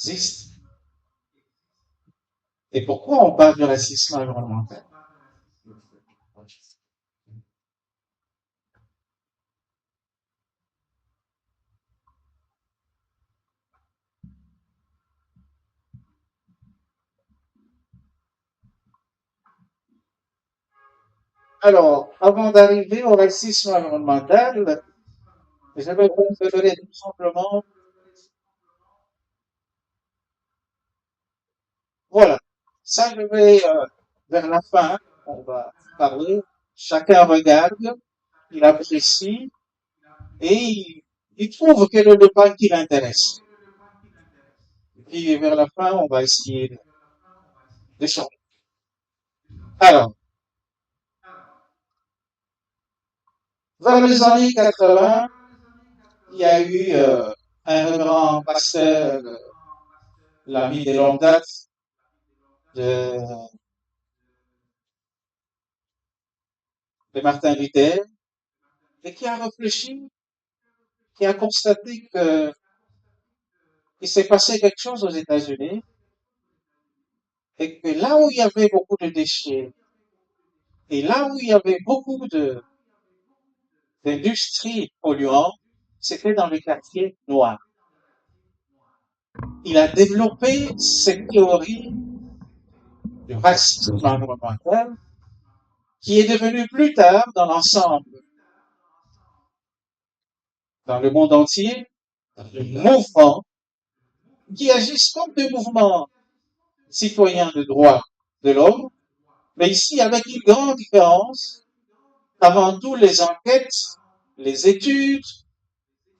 existe. Et pourquoi on parle de racisme environnemental? Alors, avant d'arriver au racisme environnemental, je vais vous donner tout simplement, voilà, ça je vais, vers la fin, on va parler, chacun regarde, il apprécie, et il trouve quel est le point qui l'intéresse. Et puis vers la fin, on va essayer de changer. Alors, vers les années 80, il y a eu un grand pasteur, l'ami de longue date de, de Martin Luther, et qui a réfléchi, qui a constaté que il s'est passé quelque chose aux États-Unis, et que là où il y avait beaucoup de déchets, et là où il y avait beaucoup d'industries polluantes, c'était dans les quartiers noirs. Il a développé cette théorie du racisme environnemental qui est devenue plus tard dans l'ensemble, dans le monde entier, un mouvement qui agissent comme des mouvements citoyens de droits de l'homme, mais ici avec une grande différence, avant tout les enquêtes, les études,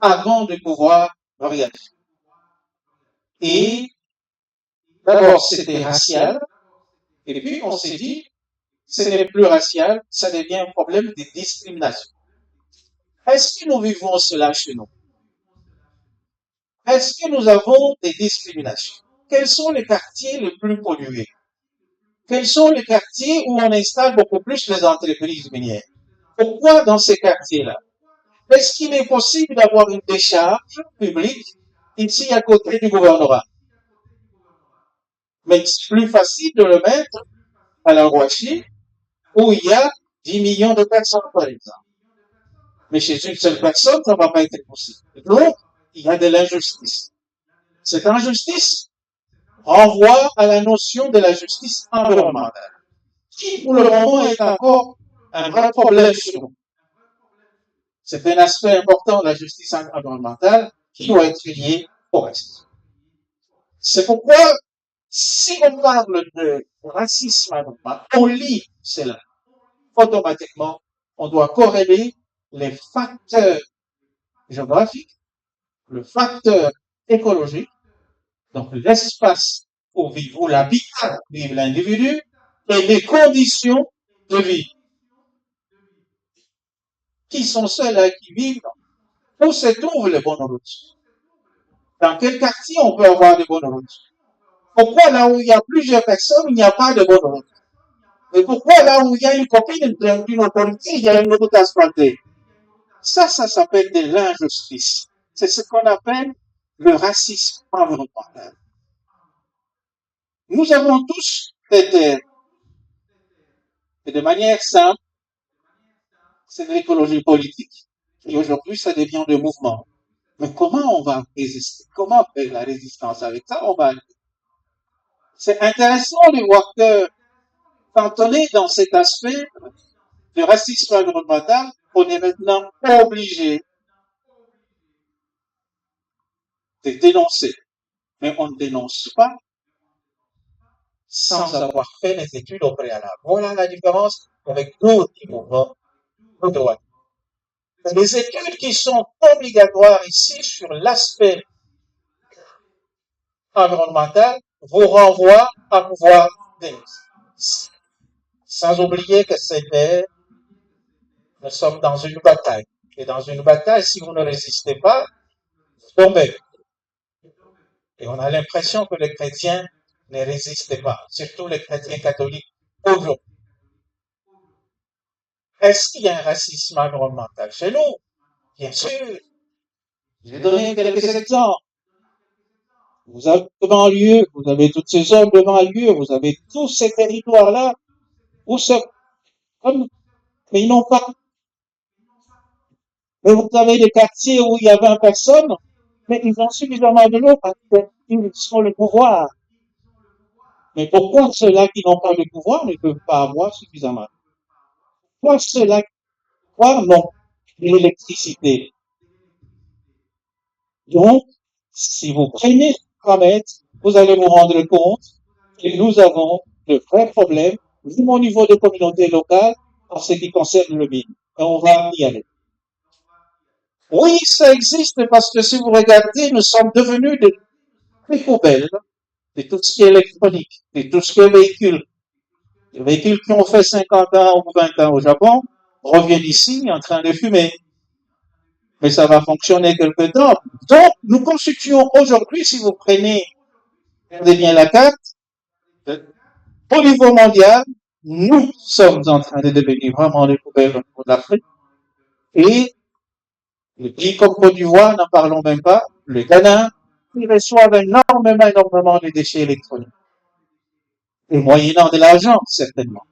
avant de pouvoir réagir. Et d'abord c'était racial, et puis on s'est dit, ce n'est plus racial, ça devient un problème de discrimination. Est-ce que nous vivons cela chez nous? Est-ce que nous avons des discriminations? Quels sont les quartiers les plus pollués? Quels sont les quartiers où on installe beaucoup plus les entreprises minières? Pourquoi dans ces quartiers-là? Est-ce qu'il est possible d'avoir une décharge publique ici à côté du gouvernorat? Mais c'est plus facile de le mettre à la Roachie où il y a 10 millions de personnes, par exemple. Mais chez une seule personne, ça ne va pas être possible. Donc, il y a de l'injustice. Cette injustice renvoie à la notion de la justice environnementale, qui pour le moment est encore un vrai problème chez nous. C'est un aspect important de la justice environnementale qui doit être lié au reste. C'est pourquoi, si on parle de racisme environnemental, on lit cela. Automatiquement, on doit corréler les facteurs géographiques, le facteur écologique, donc l'espace où vit, où l'habitat vive l'individu, et les conditions de vie. Qui sont ceux-là qui vivent? Où se trouvent les bonnes routes? Dans quel quartier on peut avoir de bonnes routes? Pourquoi là où il y a plusieurs personnes, il n'y a pas de bonnes routes? Et pourquoi là où il y a une copine d'une autorité, il y a une route asphaltée? Ça s'appelle de l'injustice. C'est ce qu'on appelle le racisme environnemental. Nous avons tous des terres. Et de manière simple, c'est de l'écologie politique. Et aujourd'hui, ça devient des mouvements. Mais comment on va résister? Comment faire la résistance avec ça? C'est intéressant de voir que quand on est dans cet aspect de racisme environnemental, on est maintenant obligé de dénoncer. Mais on ne dénonce pas sans avoir fait les études au préalable. Voilà la différence avec d'autres mouvements de droite. Les études qui sont obligatoires ici sur l'aspect environnemental vous renvoient à pouvoir dénoncer. Sans oublier que c'était, nous sommes dans une bataille. Et dans une bataille, si vous ne résistez pas, vous tombez. Et on a l'impression que les chrétiens ne résistent pas, surtout les chrétiens catholiques aujourd'hui. Est-ce qu'il y a un racisme environnemental chez nous? Bien sûr. Je vais donner quelques exemples. Vous avez de banlieues, vous avez toutes ces zones de banlieue, vous avez tous ces territoires-là où c'est comme, mais ils n'ont pas, mais vous avez des quartiers où il y a 20 personnes, mais ils ont suffisamment de l'eau parce qu'ils ont le pouvoir. Mais pourquoi ceux-là qui n'ont pas le pouvoir ne peuvent pas avoir suffisamment? Pourquoi ceux-là qui ont le pouvoir n'ont pas l'électricité? Donc, si vous prenez paramètres, vous allez vous rendre compte que nous avons de vrais problèmes, même au niveau des communautés locales, en ce qui concerne le mine. Et on va y aller. Oui, ça existe parce que si vous regardez, nous sommes devenus des poubelles de tout ce qui est électronique, de tout ce qui est véhicule. Les véhicules qui ont fait 50 ans ou 20 ans au Japon reviennent ici en train de fumer. Mais ça va fonctionner quelque temps. Donc, nous constituons aujourd'hui, si vous prenez, regardez bien la carte, au niveau mondial, nous sommes en train de devenir vraiment des poubelles au niveau de l'Afrique. Et les pays comme Côte d'Ivoire, n'en parlons même pas, le Ghana, ils reçoivent énormément de déchets électroniques. Et moyennant de l'argent, certainement.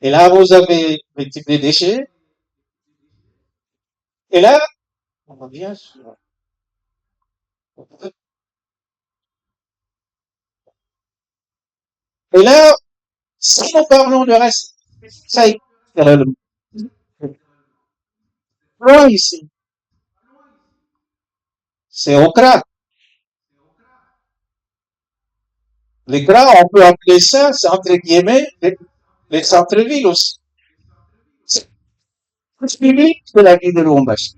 Et là, vous avez les types de déchets. Et là, on revient sur... Et là, si nous parlons de reste, ça est loin ici. C'est au CRA. Les CRA, on peut appeler ça, c'est entre guillemets, les centres-villes aussi. C'est plus public de la ville de Lubumbashi.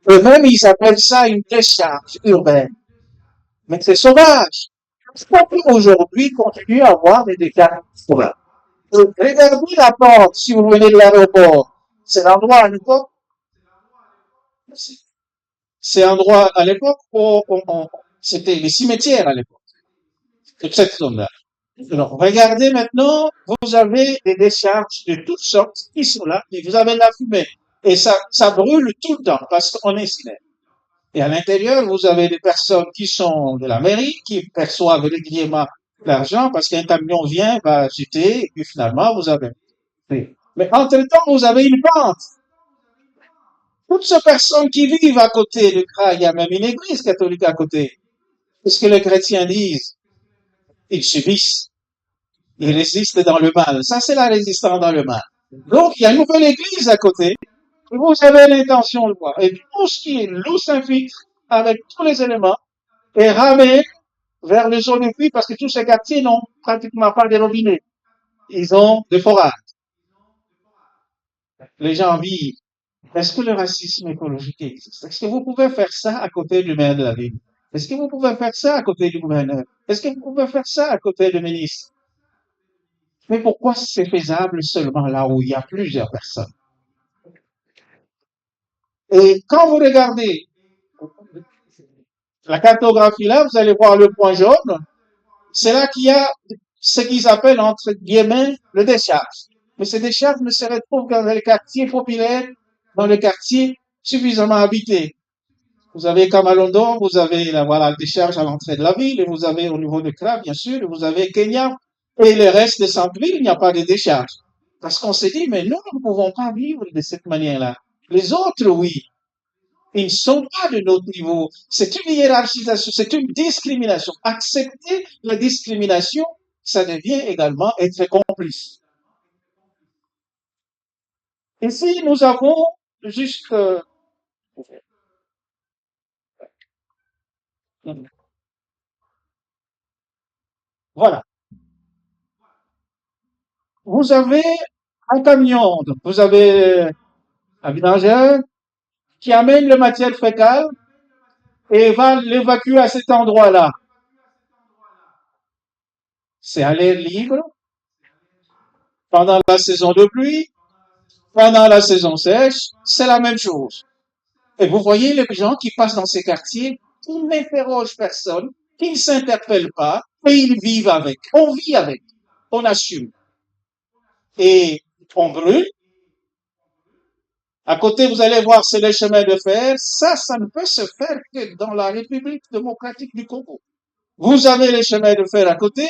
Eux-mêmes, ils appellent ça une décharge urbaine. Mais c'est sauvage. On peut aujourd'hui continuer à avoir des décharges sauvages. Regardez la porte, si vous venez de l'aéroport. C'est l'endroit à l'époque, c'est l'endroit à l'époque où c'était les cimetières à l'époque, toute cette zone-là. Alors, regardez maintenant, vous avez des décharges de toutes sortes qui sont là, et vous avez de la fumée. Et ça brûle tout le temps parce qu'on est cinéma. Et à l'intérieur, vous avez des personnes qui sont de la mairie, qui perçoivent régulièrement l'argent parce qu'un camion vient, va jeter, et puis finalement, vous avez. Mais entre-temps, vous avez une pente. Toutes ces personnes qui vivent à côté du CRA, il y a même une église catholique à côté. Qu'est-ce que les chrétiens disent? Ils subissent. Ils résistent dans le mal. Ça, c'est la résistance dans le mal. Donc, il y a une nouvelle église à côté. Et vous avez l'intention de voir. Et tout ce qui est l'eau s'infiltre avec tous les éléments est ramé vers les zones de puits parce que tous ces quartiers n'ont pratiquement pas de robinets. Ils ont des forages. Les gens vivent. Est-ce que le racisme écologique existe? Est-ce que vous pouvez faire ça à côté du maire de la ville? Est-ce que vous pouvez faire ça à côté du gouverneur? Est-ce que vous pouvez faire ça à côté du ministre? Mais pourquoi c'est faisable seulement là où il y a plusieurs personnes? Et quand vous regardez la cartographie là, vous allez voir le point jaune. C'est là qu'il y a ce qu'ils appellent entre guillemets le décharge. Mais ces décharges ne se retrouvent que dans les quartiers populaires, dans les quartiers suffisamment habités. Vous avez Kamalondo, vous avez la voilà, décharge à l'entrée de la ville, et vous avez au niveau de CRA, bien sûr, et vous avez Kenya, et le reste des centres-villes, il n'y a pas de décharge. Parce qu'on s'est dit, mais nous, nous ne pouvons pas vivre de cette manière-là. Les autres, oui, ils ne sont pas de notre niveau. C'est une hiérarchisation, c'est une discrimination. Accepter la discrimination, ça devient également être complice. Ici, nous avons juste, voilà. Vous avez un camion, donc vous avez un vidange qui amène le matière fécale et va l'évacuer à cet endroit-là. C'est à l'air libre pendant la saison de pluie, pendant la saison sèche, c'est la même chose. Et vous voyez les gens qui passent dans ces quartiers, qui n'interrogent personne, qui ne s'interpellent pas, et ils vivent avec. On vit avec. On assume. Et on brûle, À côté, vous allez voir, c'est les chemins de fer. Ça ne peut se faire que dans la République démocratique du Congo. Vous avez les chemins de fer à côté,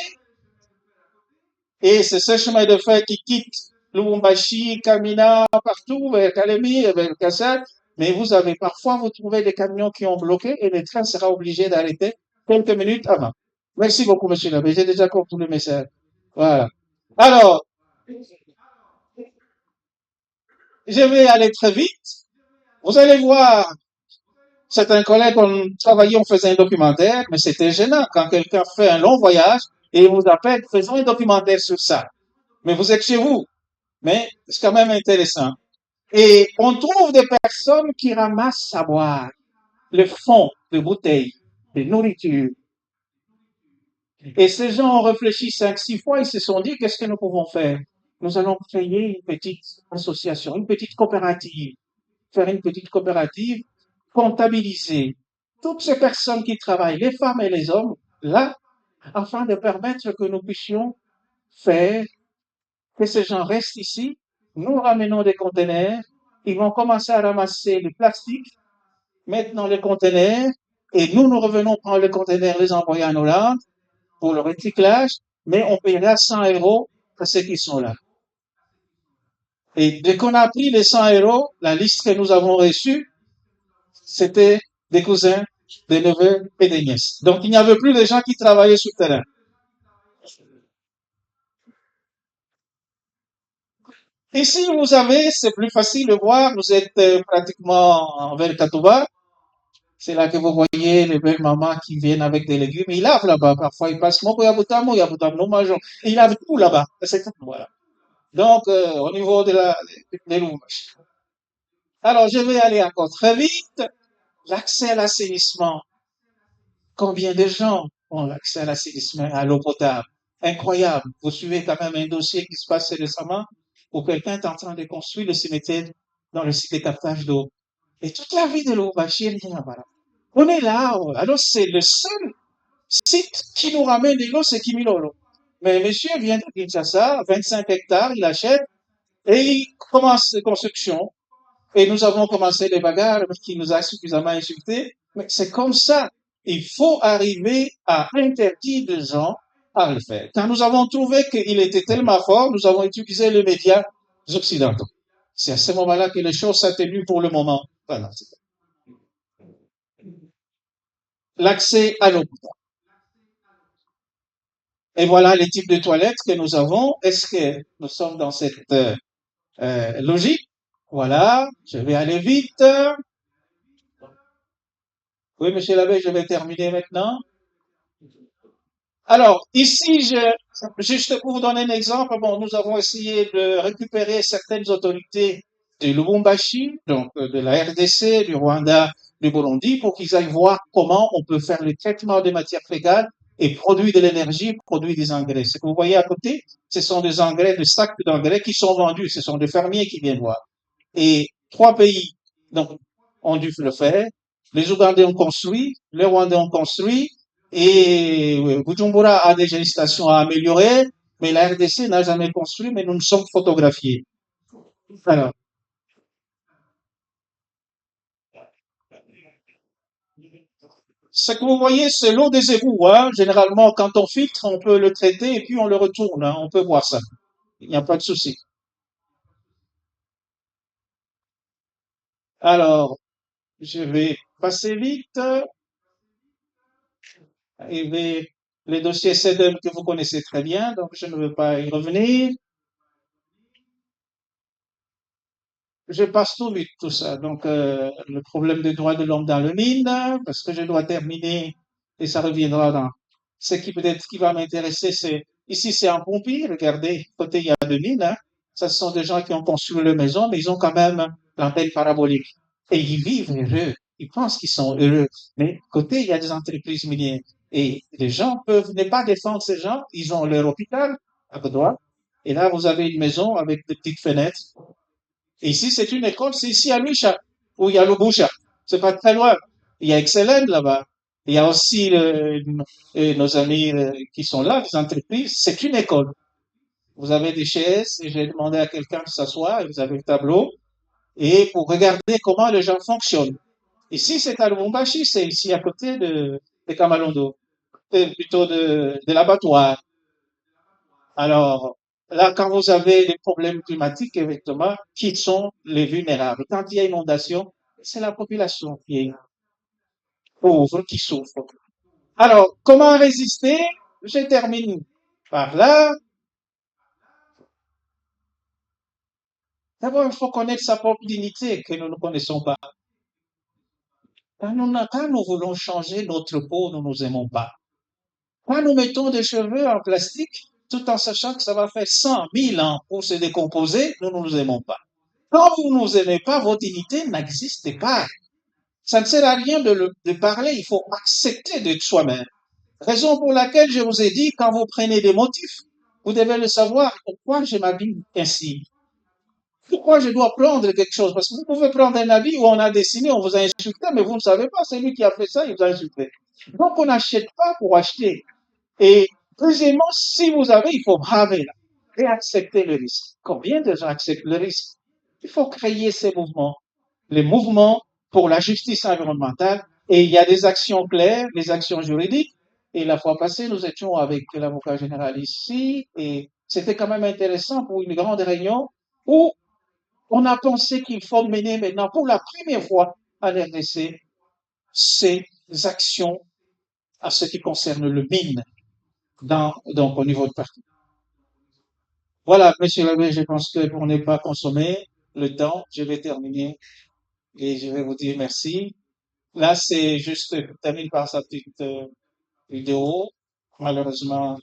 et c'est ce chemin de fer qui quitte Lubumbashi, Kamina, partout, vers Kalemi, vers Kassel. Mais vous avez parfois, vous trouvez des camions qui ont bloqué et le train sera obligé d'arrêter quelques minutes avant. Merci beaucoup, monsieur l'abbé. J'ai déjà compris le message. Voilà. Alors, je vais aller très vite. Vous allez voir, certains collègues ont travaillé, on faisait un documentaire, mais c'était gênant quand quelqu'un fait un long voyage et il vous appelle, faisons un documentaire sur ça. Mais vous êtes chez vous. Mais c'est quand même intéressant. Et on trouve des personnes qui ramassent à boire le fond de bouteilles, de nourriture. Et ces gens ont réfléchi 5, 6 fois, ils se sont dit, qu'est-ce que nous pouvons faire? Nous allons créer une petite association, une petite coopérative, faire une petite coopérative, comptabiliser toutes ces personnes qui travaillent, les femmes et les hommes, là, afin de permettre que nous puissions faire que ces gens restent ici, nous ramenons des conteneurs, ils vont commencer à ramasser le plastique, mettre dans les conteneurs, et nous revenons prendre les conteneurs, les envoyer en Hollande pour le recyclage, mais on paiera 100 euros à ceux qui sont là. Et dès qu'on a pris les 100 euros, la liste que nous avons reçue, c'était des cousins, des neveux et des nièces. Donc il n'y avait plus de gens qui travaillaient sur le terrain. Ici, vous avez, c'est plus facile de voir, vous êtes pratiquement vers Katouba. C'est là que vous voyez les belles mamans qui viennent avec des légumes. Ils lavent là-bas. Parfois, ils passent Moko Yabutamo, Yabutamo, nous mangeons. Ils lavent tout là-bas. C'est tout, voilà. Donc, au niveau des louvages. Alors, je vais aller encore très vite. L'accès à l'assainissement. Combien de gens ont l'accès à l'assainissement, à l'eau potable? Incroyable. Vous suivez quand même un dossier qui se passe récemment où quelqu'un est en train de construire le cimetière dans le site de captage d'eau. Et toute la vie de l'eau, rien là-bas. On est là, alors c'est le seul site qui nous ramène de l'eau, c'est Kimilolo. Mais monsieur vient de Kinshasa, 25 hectares, il achète et il commence la construction. Et nous avons commencé les bagarres qui nous a suffisamment insultés. Mais c'est comme ça. Il faut arriver à interdire les gens à le faire. Quand nous avons trouvé qu'il était tellement fort, nous avons utilisé les médias occidentaux. C'est à ce moment-là que les choses s'atténuent pour le moment. Voilà. L'accès à l'eau potable. Et voilà les types de toilettes que nous avons. Est-ce que nous sommes dans cette logique? Voilà, je vais aller vite. Oui, monsieur l'abbé, je vais terminer maintenant. Alors, ici, juste pour vous donner un exemple, bon, nous avons essayé de récupérer certaines autorités de Lubumbashi, donc de la RDC, du Rwanda, du Burundi, pour qu'ils aillent voir comment on peut faire le traitement des matières fécales et produire de l'énergie, produire des engrais. Ce que vous voyez à côté, ce sont des engrais, des sacs d'engrais qui sont vendus. Ce sont des fermiers qui viennent voir. Et 3 pays donc, ont dû le faire. Les Ougandais ont construit, les Rwandais ont construit, et Bujumbura a déjà une station à améliorer, mais la RDC n'a jamais construit, mais nous nous sommes photographiés. Alors, ce que vous voyez, c'est l'eau des égouts. Hein. Généralement, quand on filtre, on peut le traiter et puis on le retourne. Hein. On peut voir ça. Il n'y a pas de souci. Alors, je vais passer vite. Et les dossiers CEDEM que vous connaissez très bien, donc je ne veux pas y revenir. Je passe tout vite tout ça. Donc, le problème des droits de l'homme dans le mine, parce que je dois terminer et ça reviendra dans. Ce qui peut-être qui va m'intéresser, c'est ici c'est en Pompier. Regardez, côté il y a deux mines. Hein. Ça, ce sont des gens qui ont construit leur maison, mais ils ont quand même l'antenne parabolique et ils vivent heureux. Ils pensent qu'ils sont heureux. Mais côté il y a des entreprises minières et les gens peuvent ne pas défendre ces gens. Ils ont leur hôpital à droite et là vous avez une maison avec des petites fenêtres. Et ici, c'est une école, c'est ici à Lucha, où il y a Lubusha. C'est pas très loin. Il y a Excellent là-bas. Il y a aussi nos amis qui sont là, les entreprises. C'est une école. Vous avez des chaises, et j'ai demandé à quelqu'un de s'asseoir, et vous avez le tableau. et pour regarder comment les gens fonctionnent. Ici, c'est à Lubumbashi, c'est ici à côté de Kamalondo, plutôt de l'abattoir. Alors, là, quand vous avez des problèmes climatiques, effectivement, qui sont les vulnérables? Quand il y a inondation, c'est la population qui est pauvre, qui souffre. Alors, comment résister? Je termine par là. D'abord, il faut connaître sa propre dignité que nous ne connaissons pas. Quand nous voulons changer notre peau, nous ne nous aimons pas. Quand nous mettons des cheveux en plastique, tout en sachant que ça va faire 100, 1000 ans pour se décomposer, nous ne nous aimons pas. Quand vous ne nous aimez pas, votre dignité n'existe pas. Ça ne sert à rien de parler, il faut accepter d'être soi-même. Raison pour laquelle je vous ai dit, quand vous prenez des motifs, vous devez le savoir, pourquoi je m'habille ainsi. Pourquoi je dois prendre quelque chose? Parce que vous pouvez prendre un habit où on a dessiné, on vous a insulté, mais vous ne savez pas, c'est lui qui a fait ça, il vous a insulté. Donc on n'achète pas pour acheter. Et deuxièmement, si vous avez, il faut braver là et accepter le risque. Combien de gens acceptent le risque? Il faut créer ces mouvements, les mouvements pour la justice environnementale. Et il y a des actions claires, des actions juridiques. Et la fois passée, nous étions avec l'avocat général ici et c'était quand même intéressant pour une grande réunion où on a pensé qu'il faut mener maintenant pour la première fois à l'RDC ces actions à ce qui concerne le mine donc au niveau de parti. Voilà, monsieur l'abbé, je pense que pour ne pas consommer le temps, je vais terminer et je vais vous dire merci. Là, c'est juste, je termine par sa petite vidéo. Malheureusement,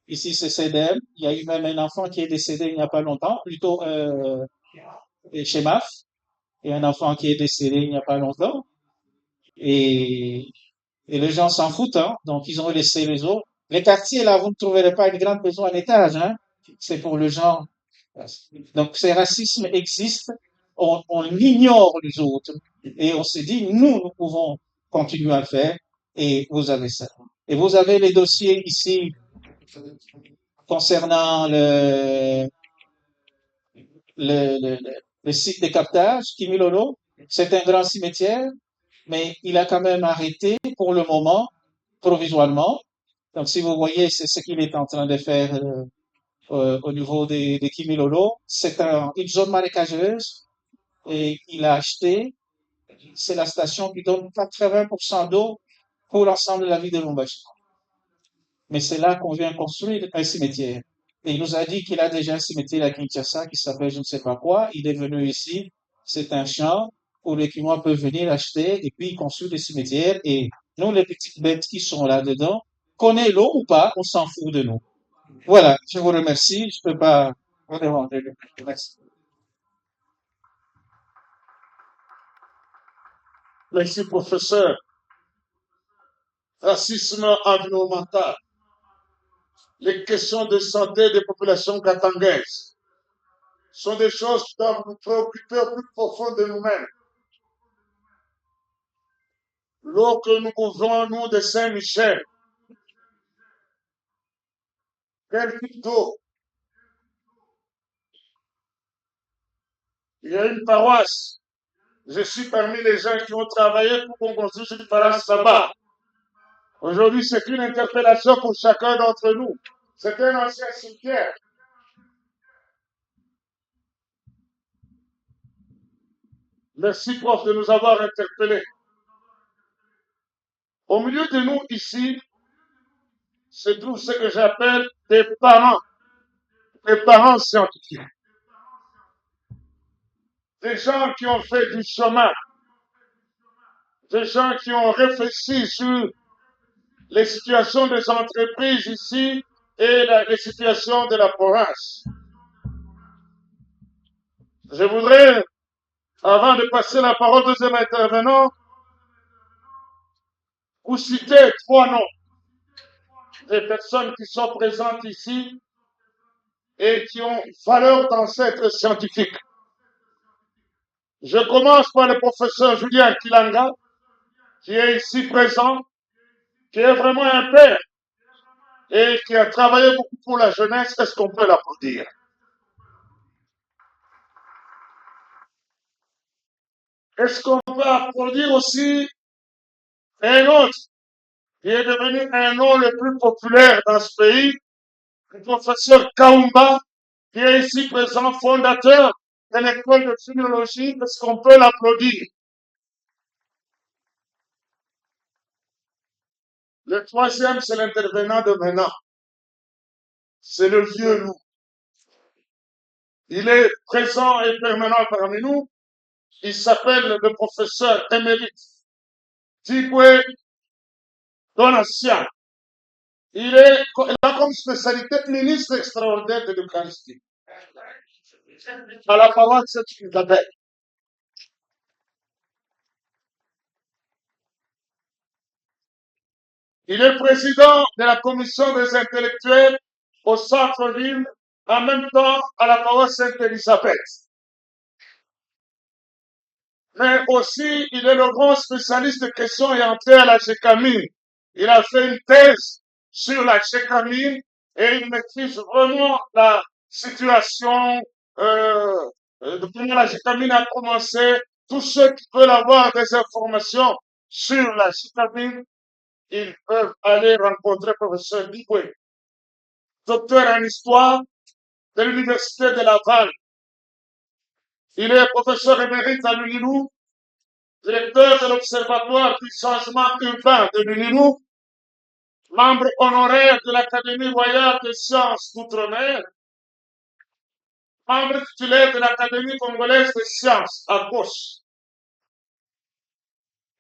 ici, c'est CDM. Il y a eu même un enfant qui est décédé il n'y a pas longtemps, plutôt chez MAF, et un enfant qui est décédé il n'y a pas longtemps. Et, et les gens s'en foutent, hein. Donc, ils ont laissé les autres. Les quartiers, là, vous ne trouverez pas une grande maison en étage, hein. C'est pour les gens. Donc, ce racisme existe. On ignore les autres. Et on se dit, nous pouvons continuer à le faire. Et vous avez ça. Et vous avez les dossiers ici concernant le site de captage, Kimilolo. C'est un grand cimetière, mais il a quand même arrêté pour le moment, provisoirement. Donc, si vous voyez, c'est ce qu'il est en train de faire au niveau des Kimilolo. C'est une zone marécageuse et il a acheté. C'est la station qui donne 80% d'eau pour l'ensemble de la ville de Lubumbashi. Mais c'est là qu'on vient construire un cimetière. Et il nous a dit qu'il a déjà un cimetière à Kinshasa qui s'appelle je ne sais pas quoi. Il est venu ici. C'est un champ où les Kinois peuvent venir acheter et puis construire des cimetières. Et nous, les petites bêtes qui sont là-dedans, qu'on ait l'eau ou pas, on s'en fout de nous. Voilà, je vous remercie. Je ne peux pas vous demander le plus. Merci. Merci, professeur. Racisme environnemental, les questions de santé des populations katangaises sont des choses qui doivent nous préoccuper au plus profond de nous-mêmes. L'eau que nous buvons, nous, de Saint-Michel, quel type d'eau? Il y a une paroisse. Je suis parmi les gens qui ont travaillé pour qu'on construise une paroisse là-bas. Aujourd'hui, c'est une interpellation pour chacun d'entre nous. C'est un ancien cimetière. Merci, prof, de nous avoir interpellés. Au milieu de nous, ici, se trouvent ce que j'appelle des parents scientifiques. Des gens qui ont fait du chemin. Des gens qui ont réfléchi sur les situations des entreprises ici et les situations de la province. Je voudrais, avant de passer la parole au deuxième intervenant, vous citer 3 noms des personnes qui sont présentes ici et qui ont valeur d'ancêtre scientifique. Je commence par le professeur Julien Kilanga, qui est ici présent, qui est vraiment un père et qui a travaillé beaucoup pour la jeunesse. Est-ce qu'on peut l'applaudir? Est-ce qu'on peut applaudir aussi un autre qui est devenu un nom le plus populaire dans ce pays, le professeur Kaumba, qui est ici présent, fondateur de l'école de philologie? Est-ce qu'on peut l'applaudir? Le troisième, c'est l'intervenant de maintenant. C'est le vieux loup. Il est présent et permanent parmi nous. Il s'appelle le professeur émérite Tigwe Donatien. Il a comme spécialité ministre extraordinaire de l'Eucharistie. À la parole, c'est Isabelle. Il est président de la commission des intellectuels au centre-ville, en même temps à la parole Sainte-Élisabeth. Mais aussi, il est le grand spécialiste de questions orientées à la gécamine. Il a fait une thèse sur la gécamine et il maîtrise vraiment la situation de comment la gécamine a commencé. Tous ceux qui veulent avoir des informations sur la gécamine, ils peuvent aller rencontrer le professeur Bigwe, docteur en histoire de l'Université de Laval. Il est professeur émérite à l'UNILU, directeur de l'Observatoire du changement urbain de l'UNILU, membre honoraire de l'Académie royale des sciences d'outre-mer, membre titulaire de l'Académie congolaise des sciences à gauche.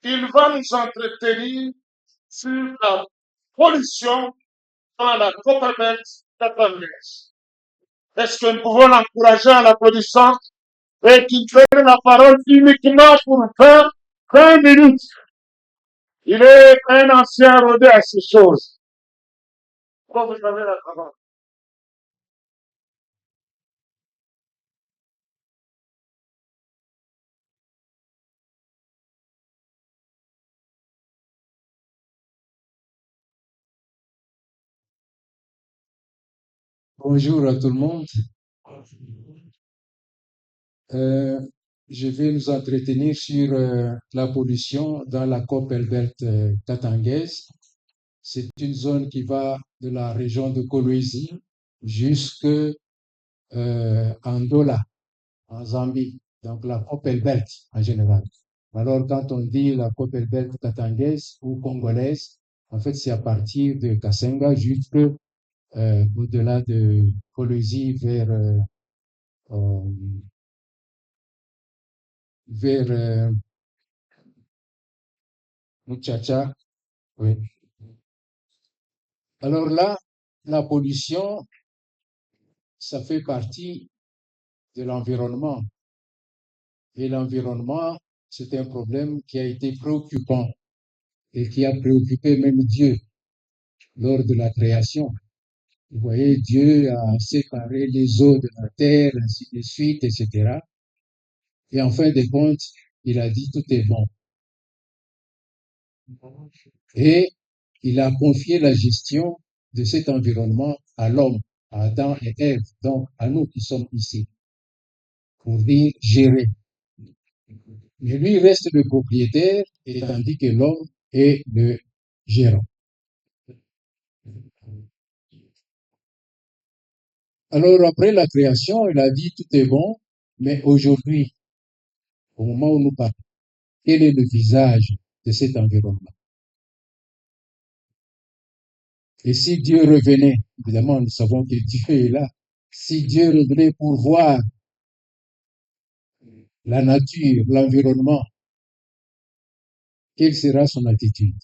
Il va nous entretenir sur la pollution dans la Copperbelt catangaise. Est-ce que nous pouvons l'encourager en l'applaudissant et qu'il prenne la parole uniquement pour faire 20 minutes? Il est un ancien rodé à ces choses. Pourquoi vous avez la parole? Bonjour à tout le monde. Euh, je vais nous entretenir sur la pollution dans la côte Elbert katangaise. C'est une zone qui va de la région de Kolwezi jusque Andola, en Zambie, donc la côte Elbert en général. Alors, quand on dit la côte Elbert katangaise ou congolaise, en fait, c'est à partir de Kasenga jusque au-delà de Kolwezi euh, vers Muchacha. Oui. Alors là, la pollution, ça fait partie de l'environnement. Et l'environnement, c'est un problème qui a été préoccupant et qui a préoccupé même Dieu lors de la création. Vous voyez, Dieu a séparé les eaux de la terre, ainsi de suite, etc. Et en fin de compte, il a dit tout est bon. Et il a confié la gestion de cet environnement à l'homme, à Adam et Ève, donc à nous qui sommes ici, pour dire gérer. Mais lui reste le propriétaire, et tandis que l'homme est le gérant. Alors après la création, il a dit tout est bon, mais aujourd'hui, au moment où nous parlons, quel est le visage de cet environnement? Et si Dieu revenait, évidemment, nous savons que Dieu est là, si Dieu revenait pour voir la nature, l'environnement, quelle sera son attitude?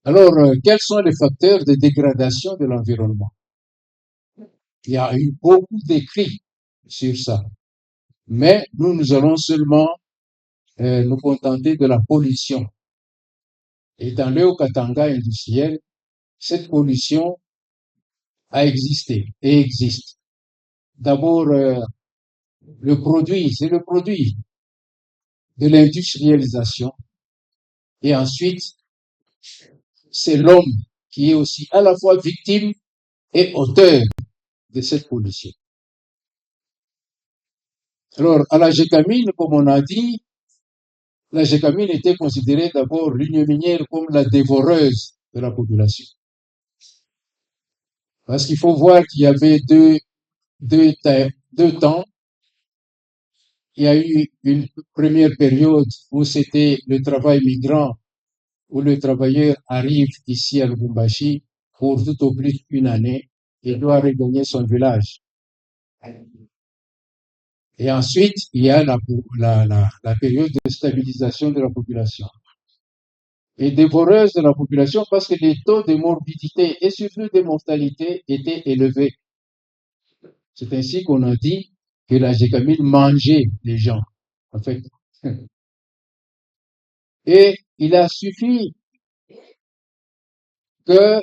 Alors, quels sont les facteurs de dégradation de l'environnement? Il y a eu beaucoup d'écrits sur ça, mais nous allons seulement nous contenter de la pollution. Et dans le Haut-Katanga industriel, cette pollution a existé et existe. D'abord, c'est le produit de l'industrialisation. Et ensuite, c'est l'homme qui est aussi à la fois victime et auteur de cette pollution. Alors, à la Gécamine, comme on a dit, la Gécamine était considérée d'abord l'union minière comme la dévoreuse de la population. Parce qu'il faut voir qu'il y avait deux temps. Il y a eu une première période où c'était le travail migrant, où le travailleur arrive ici à Lubumbashi pour tout au plus une année et doit regagner son village. Et ensuite, il y a la période de stabilisation de la population. Et dévoreuse de la population parce que les taux de morbidité et surtout de mortalité étaient élevés. C'est ainsi qu'on a dit que la Gécamine mangeait les gens, en fait. Et il a suffi que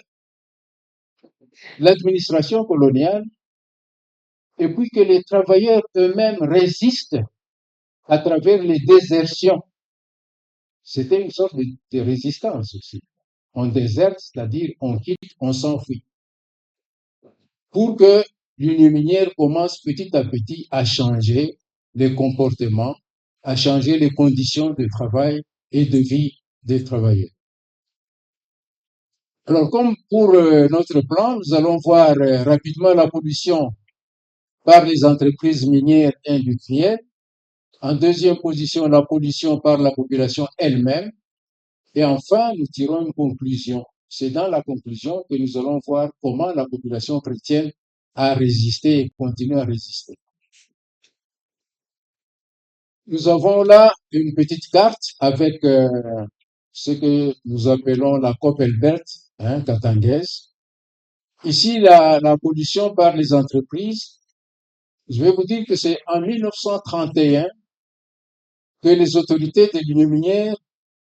l'administration coloniale et puis que les travailleurs eux-mêmes résistent à travers les désertions. C'était une sorte de résistance aussi. On déserte, c'est-à-dire on quitte, on s'enfuit. Pour que l'union minière commence petit à petit à changer les comportements, à changer les conditions de travail et de vie des travailleurs. Alors, comme pour notre plan, nous allons voir rapidement la pollution par les entreprises minières et industrielles. En deuxième position, la pollution par la population elle-même. Et enfin, nous tirons une conclusion. C'est dans la conclusion que nous allons voir comment la population chrétienne a résisté et continue à résister. Nous avons là une petite carte avec ce que nous appelons la COP Elbert, katangaise. Ici, la pollution par les entreprises, je vais vous dire que c'est en 1931 que les autorités de l'Union minière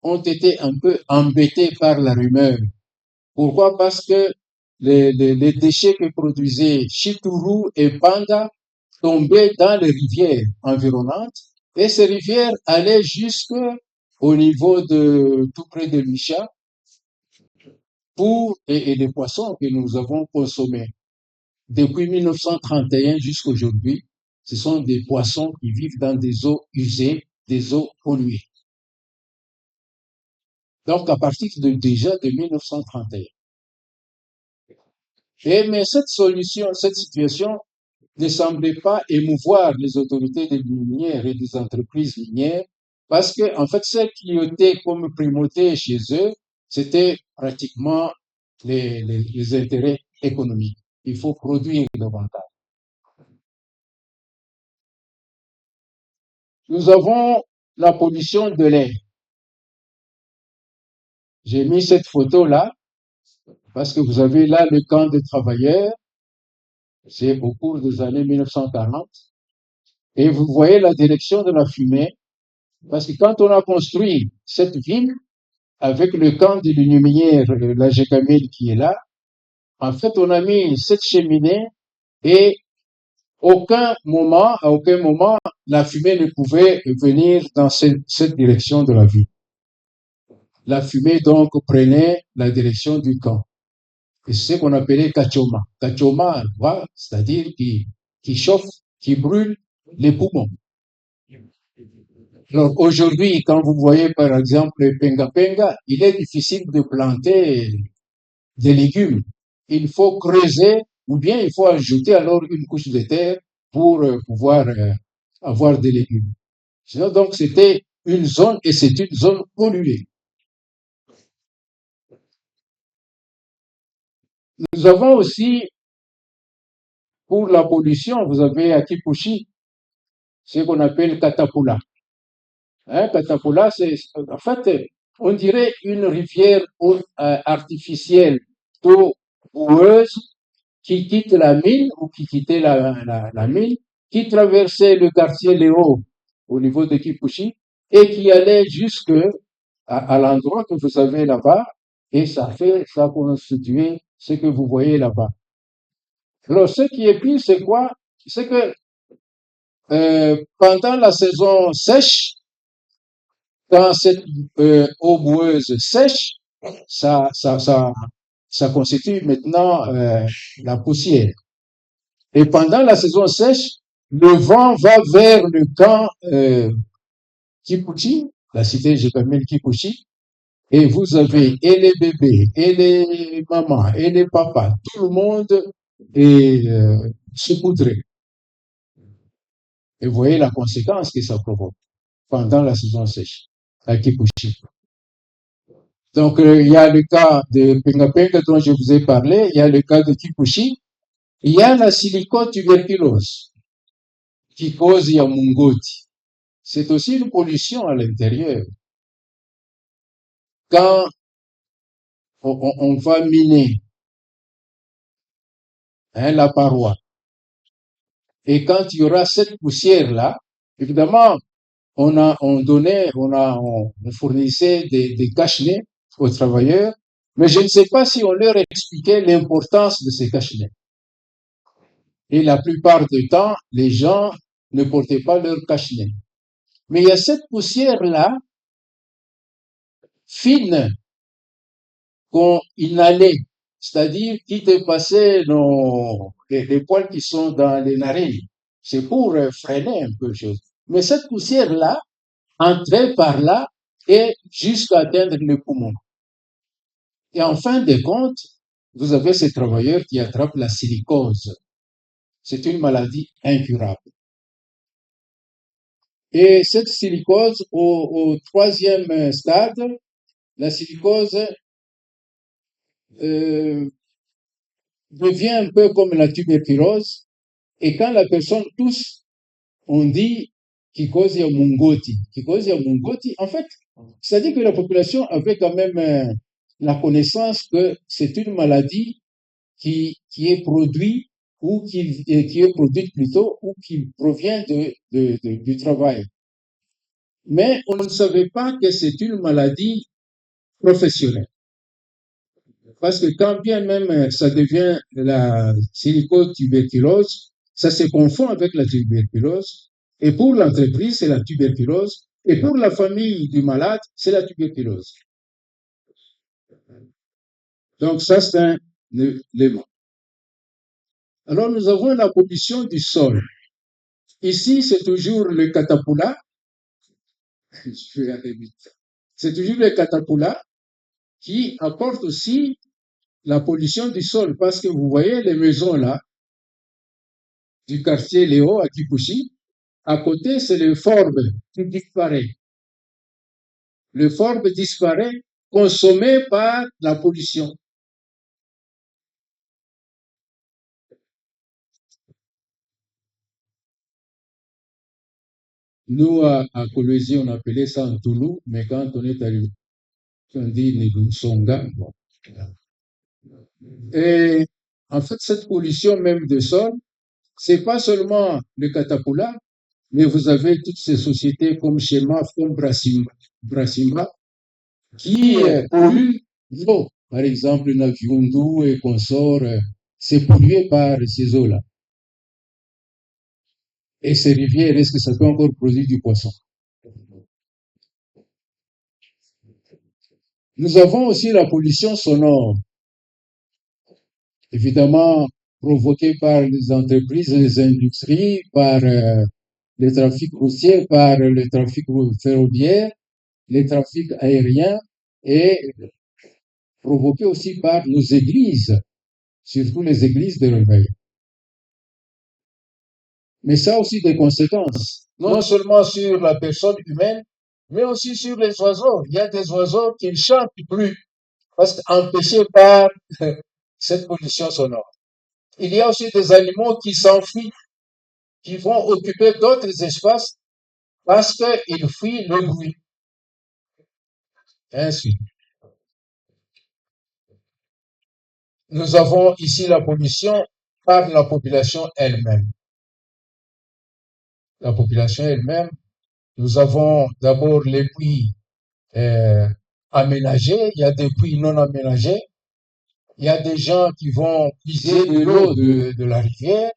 ont été un peu embêtées par la rumeur. Pourquoi? Parce que les déchets que produisaient Chituru et Panga tombaient dans les rivières environnantes et ces rivières allaient jusqu'au niveau de tout près de Lucha et les poissons que nous avons consommés. Depuis 1931 jusqu'à aujourd'hui, ce sont des poissons qui vivent dans des eaux usées, des eaux polluées. Donc, à partir déjà de 1931. Mais cette situation ne semblait pas émouvoir les autorités des minières et des entreprises minières parce que, en fait, ce qui était comme primauté chez eux, c'était pratiquement les intérêts économiques. Il faut produire davantage. Nous avons la pollution de l'air. J'ai mis cette photo-là parce que vous avez là le camp des travailleurs. C'est au cours des années 1940. Et vous voyez la direction de la fumée. Parce que quand on a construit cette ville, avec le camp de l'Union minière, la Gécamine qui est là, en fait, on a mis cette cheminée et à aucun moment, la fumée ne pouvait venir dans cette direction de la ville. La fumée, donc, prenait la direction du camp. Et c'est ce qu'on appelait kachoma. Kachoma, voilà, c'est-à-dire qui chauffe, qui brûle les poumons. Alors aujourd'hui, quand vous voyez par exemple le penga penga, il est difficile de planter des légumes. Il faut creuser ou bien il faut ajouter alors une couche de terre pour pouvoir avoir des légumes. Sinon, donc c'était une zone et c'est une zone polluée. Nous avons aussi, pour la pollution, vous avez à Kipushi, ce qu'on appelle Katapula. Katapula, c'est, en fait, on dirait une rivière artificielle d'eau boueuse qui quitte la mine ou qui quittait la mine, qui traversait le quartier Léo au niveau de Kipushi et qui allait jusque à l'endroit que vous avez là-bas et ça constituait ce que vous voyez là-bas. Alors, ce qui est pire, c'est quoi? C'est que pendant la saison sèche, quand cette eau boueuse sèche, ça constitue maintenant la poussière. Et pendant la saison sèche, le vent va vers le camp Kipouchi, la cité Jékamel Kipouchi, et vous avez et les bébés, et les mamans, et les papas, tout le monde est saupoudré. Et vous voyez la conséquence que ça provoque pendant la saison sèche à Kipouchi. Donc, il y a le cas de Pengapenga dont je vous ai parlé, il y a le cas de Kipouchi, il y a la silicotuberculose qui cause Yamungoti. C'est aussi une pollution à l'intérieur. Quand on va miner la paroi, et quand il y aura cette poussière-là, évidemment, on fournissait des cache-nez aux travailleurs, mais je ne sais pas si on leur expliquait l'importance de ces cache-nez. Et la plupart du temps, les gens ne portaient pas leur cache-nez. Mais il y a cette poussière-là, fine, qu'on inhalait, c'est-à-dire qui dépassait les poils qui sont dans les narines. C'est pour freiner un peu les choses. Mais cette poussière-là entrait par là et jusqu'à atteindre le poumon. Et en fin de compte, vous avez ces travailleurs qui attrapent la silicose. C'est une maladie incurable. Et cette silicose, au troisième stade, la silicose devient un peu comme la tuberculose. Et quand la personne tousse, on dit Kikosia mungoti. Kikosia mungoti, en fait, c'est-à-dire que la population avait quand même la connaissance que c'est une maladie qui est produite ou qui est produite plutôt ou qui provient du travail. Mais on ne savait pas que c'est une maladie professionnelle. Parce que quand bien même ça devient la silicotuberculose, ça se confond avec la tuberculose. Et pour l'entreprise, c'est la tuberculose. Et pour la famille du malade, c'est la tuberculose. Donc ça, c'est un élément. Alors nous avons la pollution du sol. Ici, c'est toujours le catapula. Je vais aller vite. C'est toujours le catapula qui apporte aussi la pollution du sol. Parce que vous voyez les maisons là, du quartier Léo à Kipouchi, à côté, c'est le forbe qui disparaît. Le forbe disparaît, consommé par la pollution. Nous, à Kolwezi, on appelait ça un Toulou, mais quand on est arrivé, on dit Negusonga. Bon. Et en fait, cette pollution même de sol, c'est pas seulement le catapula, mais vous avez toutes ces sociétés comme Shemaf, comme Brasimba, qui polluent l'eau. Par exemple, Naviundu et consorts, c'est pollué par ces eaux-là. Et ces rivières, est-ce que ça peut encore produire du poisson? Nous avons aussi la pollution sonore, évidemment provoquée par les entreprises, les industries, par le trafic routier, par le trafic ferroviaire, les trafics aériens et provoquée aussi par nos églises, surtout les églises de réveil. Mais ça a aussi des conséquences, non seulement sur la personne humaine, mais aussi sur les oiseaux. Il y a des oiseaux qui ne chantent plus parce qu'empêchés par cette pollution sonore. Il y a aussi des animaux qui s'enfuient, qui vont occuper d'autres espaces parce qu'ils fuient le bruit. Ainsi. Nous avons ici la pollution par la population elle-même. La population elle-même, nous avons d'abord les puits aménagés, il y a des puits non aménagés, il y a des gens qui vont puiser de l'eau de la rivière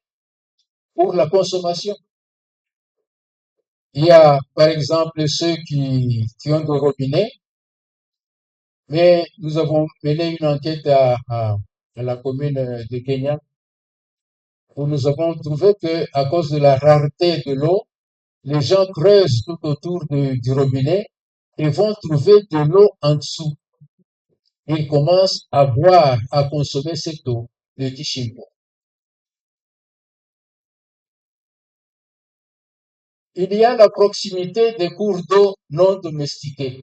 pour la consommation. Il y a, par exemple, ceux qui ont des robinets, mais nous avons mené une enquête à la commune de Kenya où nous avons trouvé que, à cause de la rareté de l'eau, les gens creusent tout autour du robinet et vont trouver de l'eau en dessous. Ils commencent à boire, à consommer cette eau, le Kishimbo. Il y a la proximité des cours d'eau non domestiqués.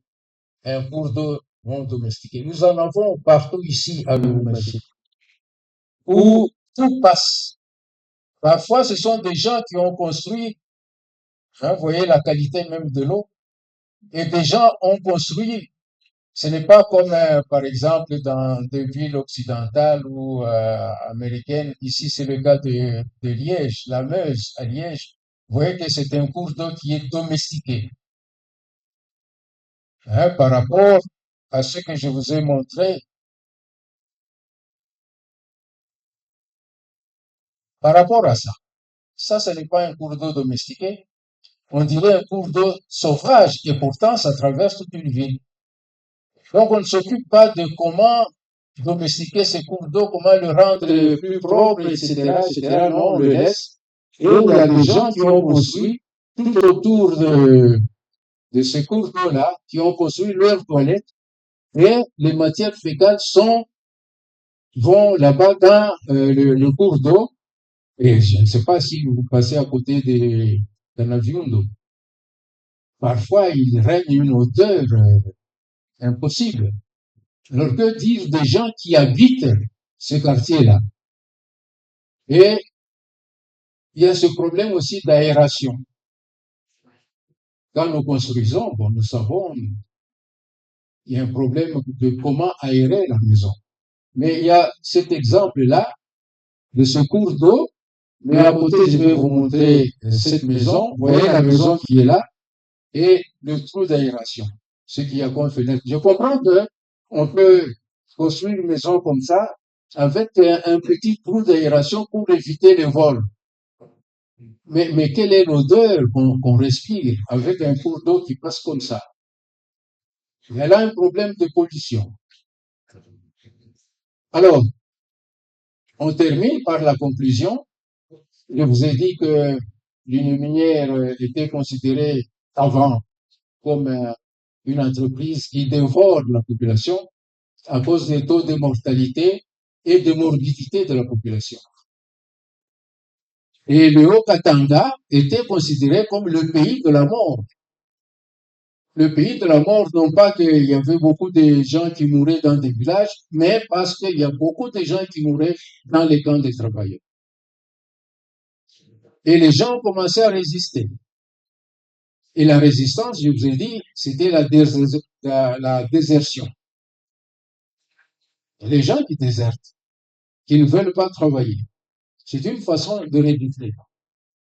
Un cours d'eau non domestiqué. Nous en avons partout ici à Lubumbashi, où tout passe. Parfois, ce sont des gens qui ont construit, vous voyez la qualité même de l'eau, et des gens ont construit. Ce n'est pas comme, par exemple, dans des villes occidentales ou américaines. Ici, c'est le cas de Liège, la Meuse à Liège. Vous voyez que c'est un cours d'eau qui est domestiqué. Par rapport à ce que je vous ai montré, par rapport à ça, ce n'est pas un cours d'eau domestiqué. On dirait un cours d'eau sauvage et pourtant ça traverse toute une ville. Donc on ne s'occupe pas de comment domestiquer ces cours d'eau, comment le rendre plus propre, etc., etc. Non, on le laisse. Et il y a des gens qui ont construit tout autour de ces cours d'eau-là, qui ont construit leurs toilettes, et les matières fécales vont là-bas dans le cours d'eau. Et je ne sais pas si vous passez à côté d'un avion d'eau. Parfois, il règne une odeur impossible. Alors que dire des gens qui habitent ce quartier-là? Et il y a ce problème aussi d'aération. Quand nous construisons, bon, nous savons, il y a un problème de comment aérer la maison. Mais il y a cet exemple-là de ce cours d'eau. Mais à côté, je vais vous montrer cette maison. Vous voyez la maison qui est là et le trou d'aération. Ce qu'il y a comme fenêtre. Je comprends que on peut construire une maison comme ça avec un petit trou d'aération pour éviter les vols. Mais quelle est l'odeur qu'on respire avec un cours d'eau qui passe comme ça? Il y a là un problème de pollution. Alors, on termine par la conclusion. Je vous ai dit que l'Union minière était considérée avant comme une entreprise qui dévore la population à cause des taux de mortalité et de morbidité de la population. Et le Haut-Katanga était considéré comme le pays de la mort. Le pays de la mort, non pas qu'il y avait beaucoup de gens qui mouraient dans des villages, mais parce qu'il y a beaucoup de gens qui mouraient dans les camps des travailleurs. Et les gens commençaient à résister. Et la résistance, je vous ai dit, c'était la désertion. Les gens qui désertent, qui ne veulent pas travailler. C'est une façon de résister.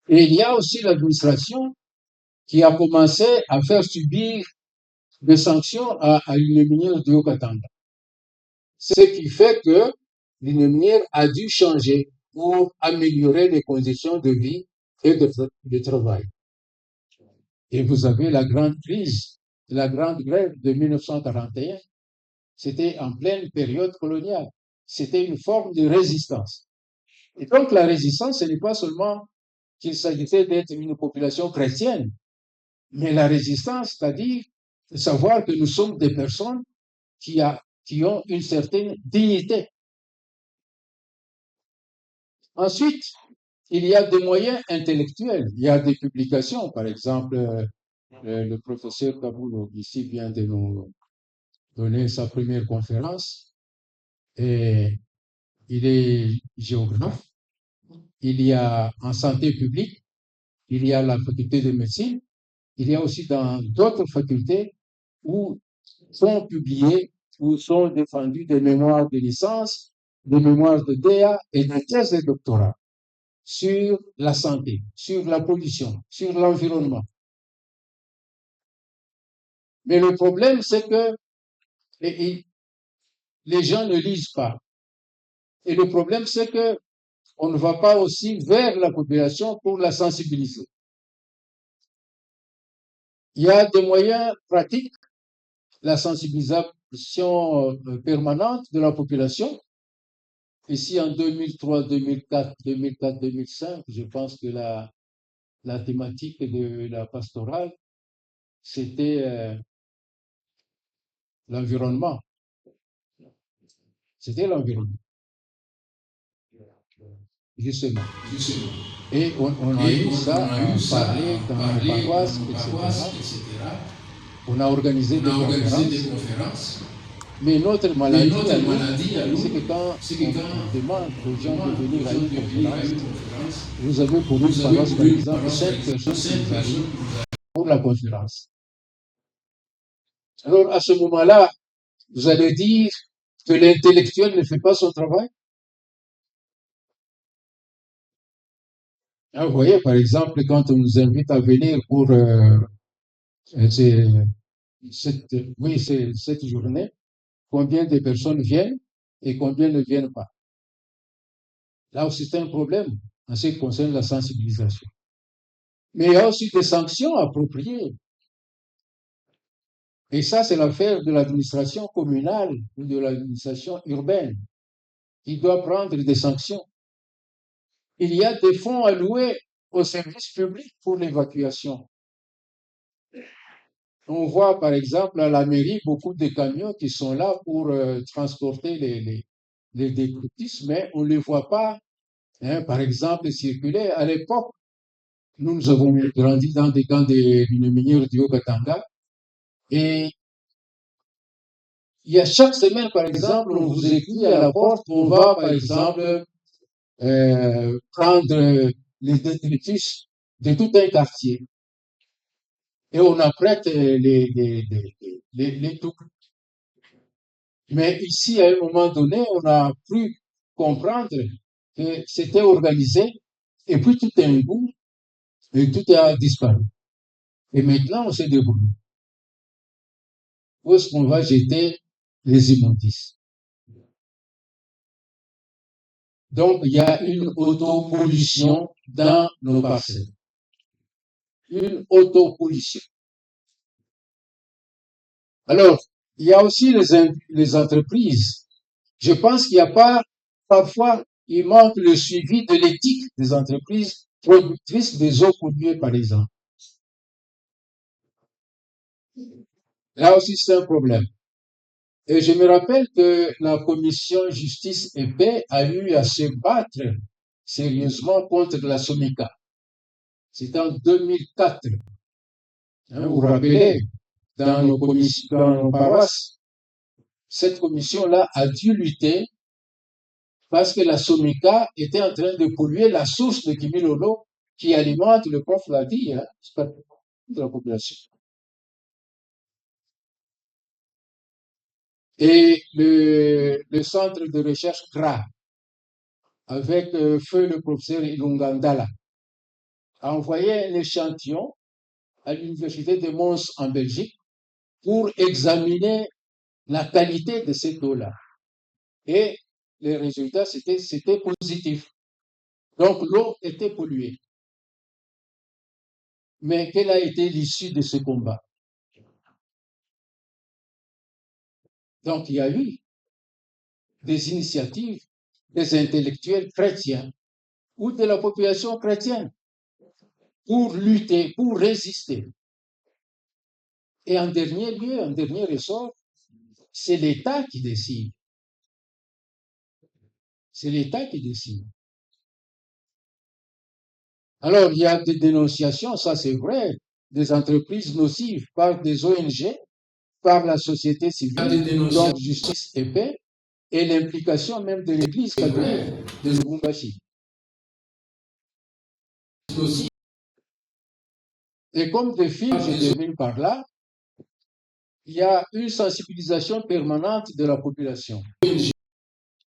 Et il y a aussi l'administration qui a commencé à faire subir des sanctions à l'Union minière du Haut-Katanga. Ce qui fait que l'Union minière a dû changer pour améliorer les conditions de vie et de travail. Et vous avez la grande crise, la grande grève de 1941. C'était en pleine période coloniale. C'était une forme de résistance. Et donc la résistance, ce n'est pas seulement qu'il s'agissait d'être une population chrétienne, mais la résistance, c'est-à-dire de savoir que nous sommes des personnes qui ont une certaine dignité. Ensuite, il y a des moyens intellectuels. Il y a des publications, par exemple, le professeur Kaboul ici vient de nous donner sa première conférence et il est géographe. Il y a en santé publique, il y a la faculté de médecine, il y a aussi dans d'autres facultés où sont publiés, où sont défendus des mémoires de licence, des mémoires de DEA et des thèses de doctorat sur la santé, sur la pollution, sur l'environnement. Mais le problème, c'est que les gens ne lisent pas. Et le problème, c'est que on ne va pas aussi vers la population pour la sensibiliser. Il y a des moyens pratiques, la sensibilisation permanente de la population, Ici, en 2003, 2004, 2004, 2005, je pense que la thématique de la pastorale, c'était l'environnement. C'était l'environnement, justement. Et on a eu ça à parler dans nos paroisses, etc. On a organisé des conférences. Mais notre maladie, c'est que quand on demande aux gens de venir à une conférence, vous avez pour une paroisse, par exemple, 5 personnes qui arrivent pour la conférence. Alors, à ce moment-là, vous allez dire que l'intellectuel ne fait pas son travail. Vous voyez, par exemple, quand on nous invite à venir pour cette journée, combien de personnes viennent et combien ne viennent pas. Là aussi, c'est un problème en ce qui concerne la sensibilisation. Mais il y a aussi des sanctions appropriées. Et ça, c'est l'affaire de l'administration communale ou de l'administration urbaine qui doit prendre des sanctions. Il y a des fonds alloués aux services publics pour l'évacuation. On voit, par exemple, à la mairie, beaucoup de camions qui sont là pour transporter les détritus, mais on ne les voit pas, par exemple, circuler. À l'époque, nous avons grandi dans des camps d'une minière du Haut-Katanga, et il y a chaque semaine, par exemple, on vous écrit à la porte, on va, par exemple, prendre les détritus de tout un quartier. Et on apprête les tout. Mais ici, à un moment donné, on a pu comprendre que c'était organisé, et puis tout d'un coup, et tout a disparu. Et maintenant, on se débrouille. Où est-ce qu'on va jeter les immondices? Donc, il y a une autopollution dans nos parcelles. Une autopollution. Alors, il y a aussi les entreprises. Je pense qu'il n'y a pas, parfois, il manque le suivi de l'éthique des entreprises productrices des eaux polluées, par exemple. Là aussi, c'est un problème. Et je me rappelle que la commission justice et paix a eu à se battre sérieusement contre la SOMICA. C'était en 2004. Vous vous rappelez, dans nos paroisses, cette commission-là a dû lutter parce que la SOMICA était en train de polluer la source de Kimilolo qui alimente, le prof l'a dit, de la population. Et le centre de recherche CRA, avec feu le professeur Ilungandala, a envoyé un échantillon à l'université de Mons en Belgique pour examiner la qualité de cette eau-là. Et les résultats, c'était positif. Donc l'eau était polluée. Mais quelle a été l'issue de ce combat? Donc il y a eu des initiatives des intellectuels chrétiens ou de la population chrétienne pour lutter, pour résister. Et en dernier lieu, en dernier ressort, c'est l'État qui décide. C'est l'État qui décide. Alors, il y a des dénonciations, ça c'est vrai, des entreprises nocives par des ONG, par la société civile, donc justice et paix, et l'implication même de l'Église catholique de Lubumbashi. Et comme défi, je termine par là, il y a une sensibilisation permanente de la population.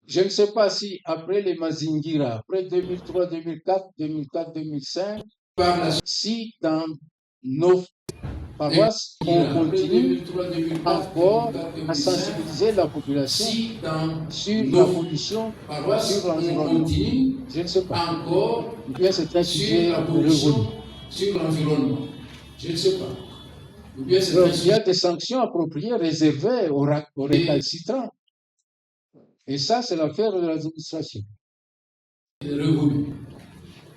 Je ne sais pas si après les Mazingira, après 2003, 2004, 2004, 2005, si dans nos paroisses, on continue encore à sensibiliser la population sur la pollution, sur l'environnement. Je ne sais pas. Ou bien c'est un sujet révolu. Sur l'environnement. Je ne sais pas. Donc, il y a des sanctions appropriées réservées aux récalcitrants. Et ça, c'est l'affaire de l'administration. révolue.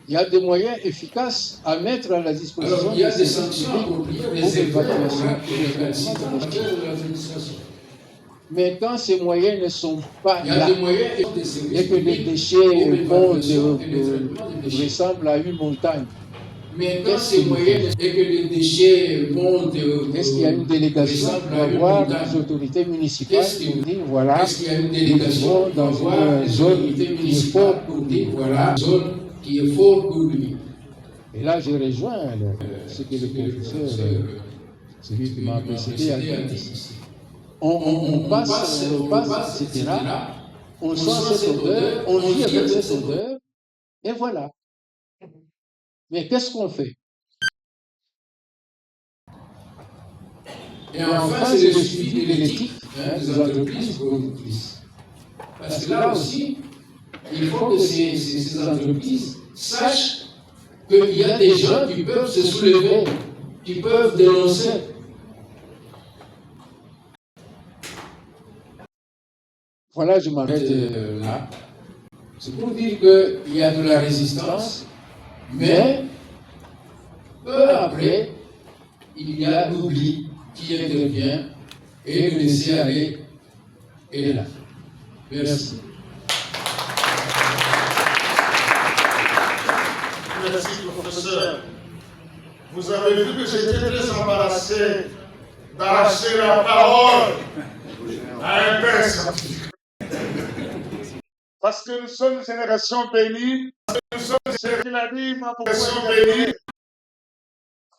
Il y a des moyens efficaces à mettre à la disposition Alors, il y a des services sanctions publics appropriées pour réservées l'évacuation aux et le traitement récalcitrants des déchets. de l'administration. Mais quand ces moyens ne sont pas Il y a là des moyens et des services et que les publics déchets pour l'évaluation et le montent, traitement des déchets. ressemblent à une montagne, Mais quand qu'est-ce ces que nous moyens et que les déchets montent, est-ce qu'il y a une délégation ressemblent pour à une avoir les montagne, autorités municipales Qu'est-ce pour qui- dire voilà, est-ce qu'il y a une nous délégation vivons dans pour avoir une les zone autorités qui est municipales forte pour dire voilà, zone qui est forte pour lui? Et là, je rejoins ce que le professeur, celui qui m'a précédé, a dit. ici. On passe, etc. On sent cette odeur, on vit avec cette odeur, et voilà. Mais qu'est-ce qu'on fait? Et Et enfin, c'est le suivi de l'éthique des entreprises productrices. Parce que là aussi, il faut que ces entreprises sachent qu'il y a des gens qui peuvent se soulever, qui peuvent dénoncer. Voilà, je m'arrête Là, c'est pour dire qu'il y a de la résistance, mais peu après, il y a l'oubli qui intervient et le laisser aller est là. Merci. Merci, professeur. Vous avez vu que j'étais très embarrassé d'arracher la parole à un père scientifique. Parce que nous sommes une génération bénie. Ce qu'il a dit m'a beaucoup béni.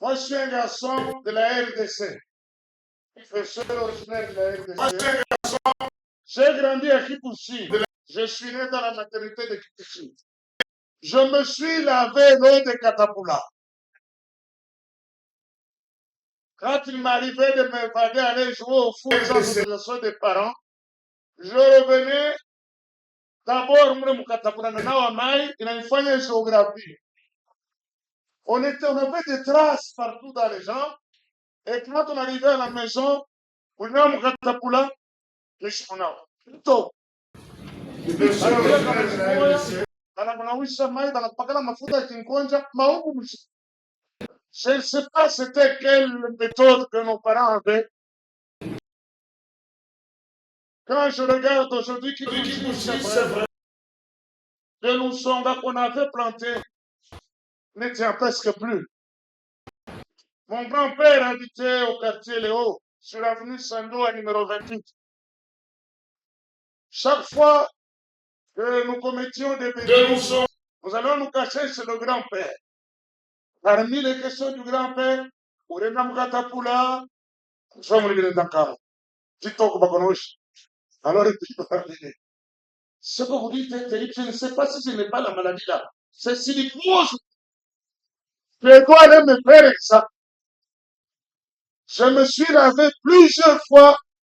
Moi, je suis un garçon de la RDC. Professeur originaire de la RDC. J'ai grandi à Kipouchi. Je suis né dans la maternité de Kipouchi. Je me suis lavé l'eau de Katapula. Quand il m'arrivait de m'évader, aller jouer au foot sans autorisation des parents, je revenais d'abord mle Katapula na nawa mai inanifanya géographie. On avait des traces partout dans les gens. Et quand on arrivait à la maison, on a mon Katapula, je suis on a. Anakunawisha mai anapakala mafuta ya kinkonja maungu. Je ne sais pas c'était quelle méthode que nos parents avaient. Quand je regarde aujourd'hui qui c'est vrai, de nous songa qu'on avait planté ne tient presque plus. Mon grand-père habitait au quartier Léo, sur l'avenue Sandoa numéro 28. Chaque fois que nous commettions des bêtises, nous allons nous cacher chez le grand-père. Parmi les questions du grand-père, Urena Mukatapula, nous sommes revenus dans le carreau. Alors, il dit, ce que vous dites est terrible. Je ne sais pas si ce n'est pas la maladie là. C'est silicose. Je dois aller me faire ça. Je me suis lavé plusieurs fois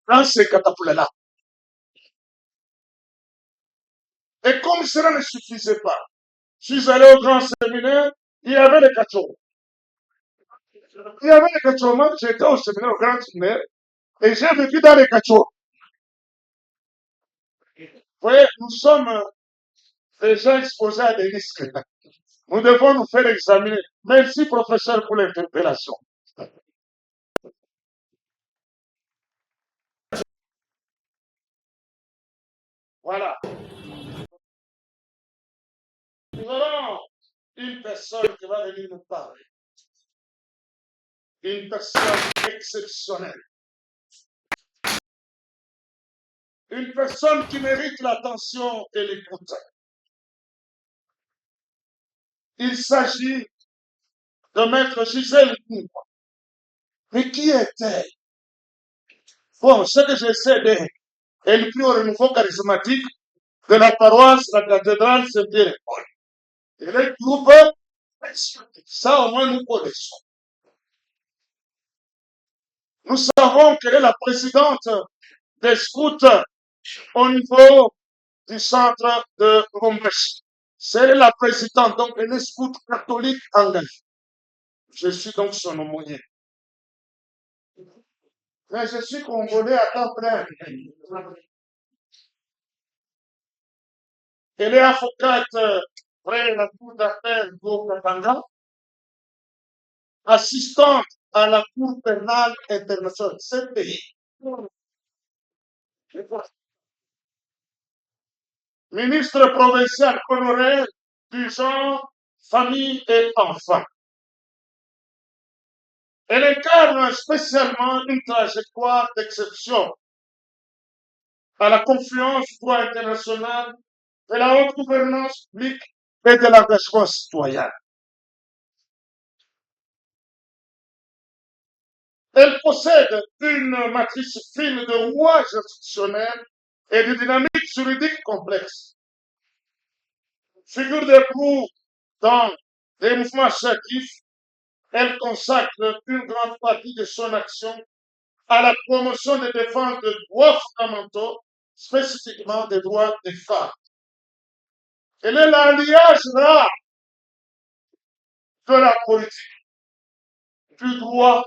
dans ces catapultes-là. Et comme cela ne suffisait pas, je suis allé au grand séminaire, il y avait les cachorros. Il y avait les cachorros, j'étais au séminaire, au grand séminaire, et j'ai vécu dans les cachorros. Vous voyez, nous sommes déjà exposés à des risques. Nous devons nous faire examiner. Merci, professeur, pour l'interpellation. Voilà. Nous aurons une personne qui va venir nous parler. Une personne exceptionnelle. Une personne qui mérite l'attention et l'écoute. Il s'agit de maître Gisèle Koumba. Mais qui est-elle? Bon, ce que j'essaie de elle prit au renouveau charismatique de la paroisse, la cathédrale Saint-Pierre-et-Paul. Et le groupe, ça au moins nous connaissons. Nous savons qu'elle est la présidente des scouts au niveau du centre de Rumbesh. C'est la présidente, donc elle est scout catholique engagée. Je suis donc son aumônier. Mais je suis congolais à temps plein. Elle est avocate près la cour d'appel d'Okatanga, assistante à la Cour pénale internationale, CPI. Ministre provincial honoraire du genre, famille et enfants. Elle incarne spécialement une trajectoire d'exception à la confiance du droit international, de la haute gouvernance publique et de l'engagement citoyen. Elle possède une matrice fine de rouages institutionnels et de dynamique juridique complexe. Figure de proue dans des mouvements associatifs, elle consacre une grande partie de son action à la promotion des défenses de droits fondamentaux, spécifiquement des droits des femmes. Elle est l'alliage rare de la politique, du droit,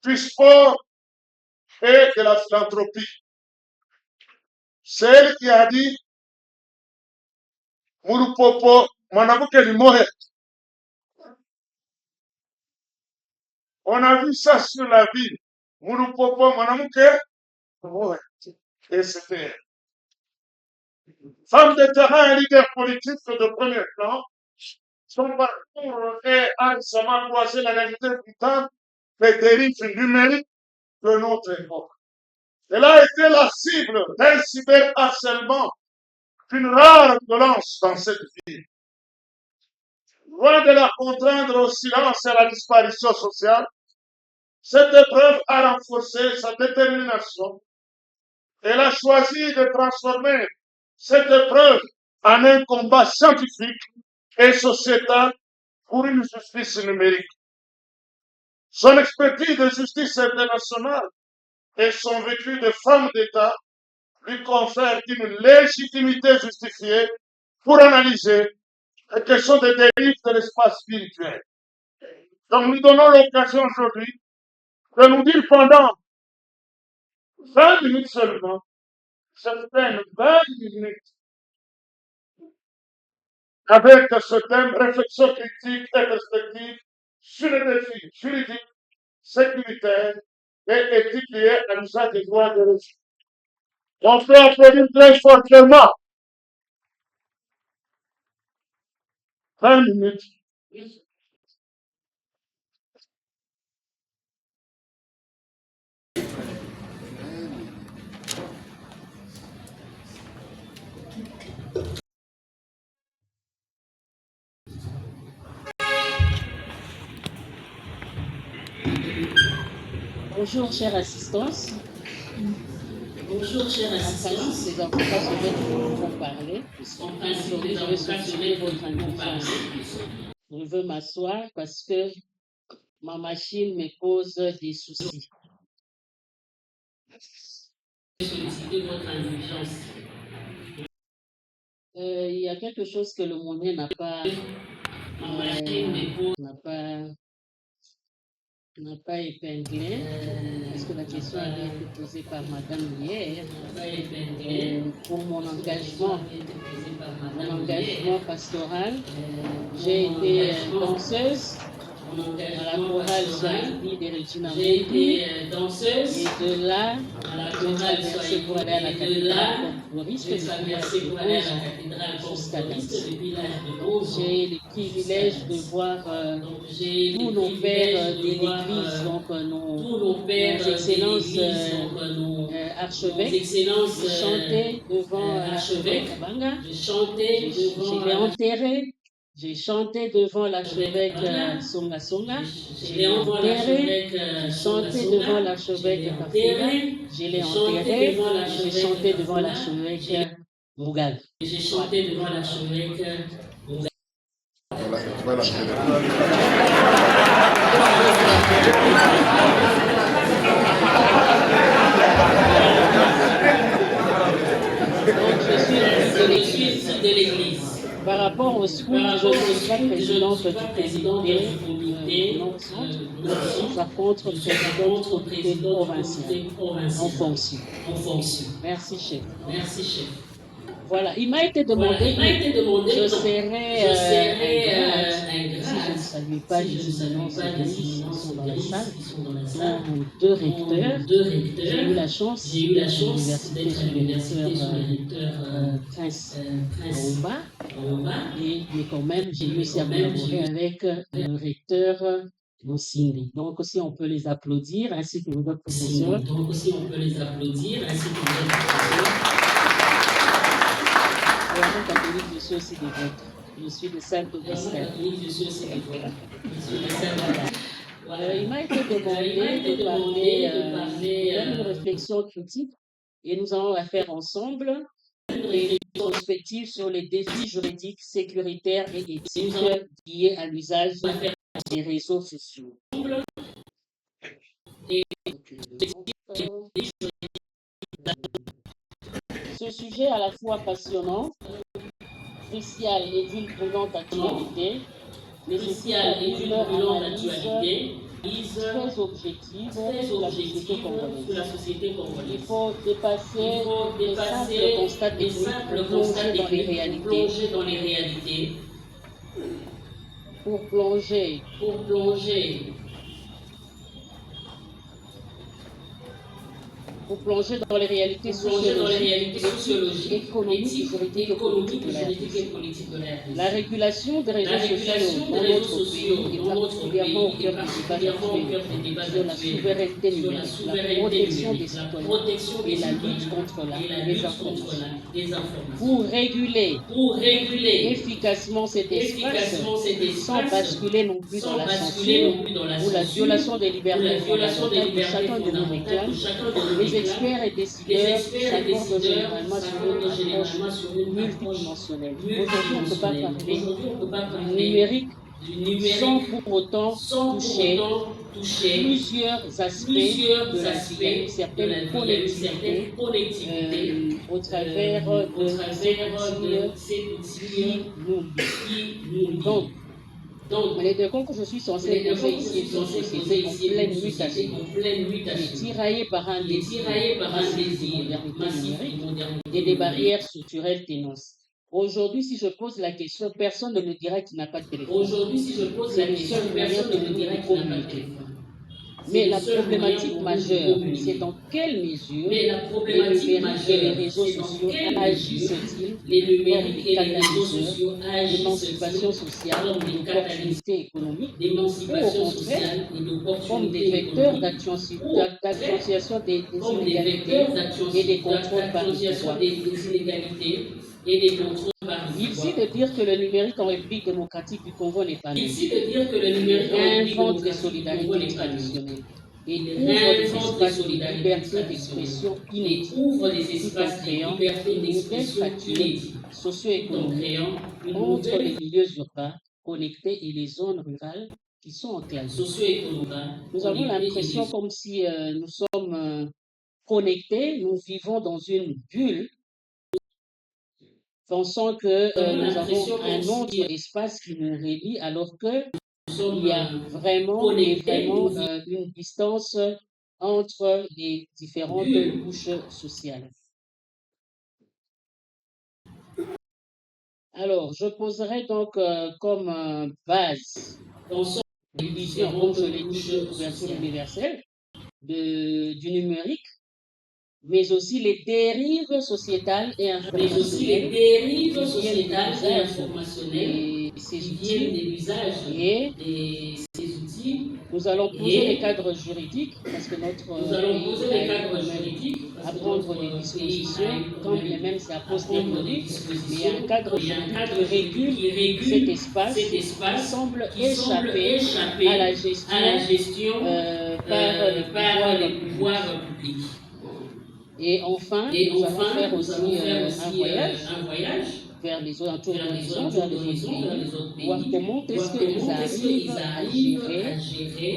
du sport et de la philanthropie. C'est elle qui a dit Murupopo, mwanamke ni mohe. On a vu ça sur la ville. Murupopo, mwanamke ni mohe. Et c'était elle. Femme de terrain et leader politique de premier plan, son parcours est récemment croisé la réalité brutale des dérives numériques de notre époque. Elle a été la cible d'un cyberharcèlement, d'une rare violence dans cette ville. Loin de la contraindre au silence et à la disparition sociale, cette épreuve a renforcé sa détermination. Elle a choisi de transformer cette épreuve en un combat scientifique et sociétal pour une justice numérique. Son expertise de justice internationale et son vécu de femme d'État lui confèrent une légitimité justifiée pour analyser les questions des dérives de l'espace spirituel. Donc nous donnons l'occasion aujourd'hui de nous dire pendant 20 minutes seulement, certaines 20 minutes, avec ce thème réflexion critique et perspective sur les défis juridiques, sécuritaires et éthiques liés à l'usage des droits de l'homme. On peut applaudir très fortement. 20 minutes. Bonjour, chère assistance. Bonjour, chère En principe, assistance. les avocats vont parler. En principe, Aujourd'hui, les je vais avocats soutenir seraient votre pour parler. indulgence. Je veux m'asseoir parce que ma machine me pose des soucis. Solliciter votre indulgence. Il y a quelque chose que le monnaie n'a pas épinglé, parce que la question avait été posée par madame hier, pour mon engagement pastoral. J'ai été danseuse à la chorale Jean-Louis de Regina Mundi, et de là, je traversais pour aller à la cathédrale comme touriste depuis l'âge de 11 jusqu'à date. J'ai le privilège de voir tous nos pères de l'Église, donc nos excellences archevêques, chanter devant l'archevêque Kabanga. Je l'ai enterré. J'ai chanté devant l'archevêque Songa Songa. Je l'ai enterré. J'ai chanté devant l'archevêque Kafuna. Je l'ai enterré. J'ai chanté devant l'archevêque Mugabe. J'ai chanté devant l'archevêque Mugabe. Donc je suis de l'Église. Par rapport au SCOUT, je ne suis pas présidente du comité, par contre présidente du comité provincial en fonction. Merci, chef. Merci, chef. Voilà, il m'a été demandé que je serais un grade si je ne saluais pas les immenses églises qui sont dans la salle, dont deux recteurs. J'ai eu la chance d'être à l'université sous le recteur Prince Aouba, mais quand même, j'ai eu aussi à collaborer avec le recteur Moussindi. Donc aussi, on peut les applaudir, ainsi que nos autres professeurs. Et avant catholique, je suis aussi des vôtres. Je suis de Saint-Augustin. Il m'a été demandé de parler d'une réflexion critique et nous allons la faire ensemble. Et prospective sur les défis juridiques, sécuritaires et éthiques liés à l'usage des réseaux sociaux. Ce sujet à la fois passionnant, crucial et d'une brûlante actualité, nécessite une analyse très objective de la société congolaise. Il faut dépasser les simples constats techniques pour plonger dans les réalités. Pour plonger dans les réalités sociologiques, économiques, juridiques et politiques de la RDC. La régulation des réseaux sociaux dans notre pays est particulièrement au cœur des débats sur la souveraineté numérique, la protection des citoyens et la lutte contre la désinformation. Pour réguler efficacement cet espace, sans basculer non plus dans la censure ou la violation des libertés fondamentales que chacun de nous réclame, les experts et décideurs s'accordent généralement sur une approche multidimensionnelle. Aujourd'hui, on ne peut pas parler du numérique sans pour autant toucher plusieurs aspects de la vie, une certaine connectivité au travers de ces outils qui nous lient. Donc, les deux comptes que je suis censé penser ici est une société en pleine mutation, qui est tiraillée par un désir de modernité numérique et des barrières structurelles ténonces. Aujourd'hui, si je pose la question, personne ne me dira qu'il n'a pas de téléphone. C'est le seul moyen de nous communiquer. Mais la problématique majeure, c'est dans quelle mesure les numériques et les réseaux sociaux agissent-ils comme des catalyseurs d'émancipation sociale et d'opportunités économiques, ou au contraire, comme des vecteurs d'accentuation des inégalités et des contrôles par le pouvoir. Ici de dire que le numérique en République démocratique du Congo n'est pas nouveau. Réinvente les solidarités traditionnelles et ouvre des espaces de liberté d'expression inédits, tout en créant une nouvelle fracture socio-économique entre les milieux urbains connectés et les zones rurales qui sont enclavées. Nous avons l'impression comme si nous sommes connectés, nous vivons dans une bulle, pensant que nous avons un autre espace qui nous relie, alors qu'il y a vraiment une distance entre les différentes couches sociales. Alors, je poserai donc comme base une vision, comme je l'ai dit, de couverture universelle du numérique, mais aussi les dérives sociétales et informationnelles et ces outils. Nous allons poser les cadres juridiques parce que notre pays a prendre des dispositions, quand bien même c'est à posteriori, mais il y a un cadre juridique qui régule cet espace qui semble échapper à la gestion par les pouvoirs publics. Et enfin, nous allons faire aussi un voyage vers les alentours de l'horizon, vers les autres pays, voir comment est-ce qu'ils arrivent à gérer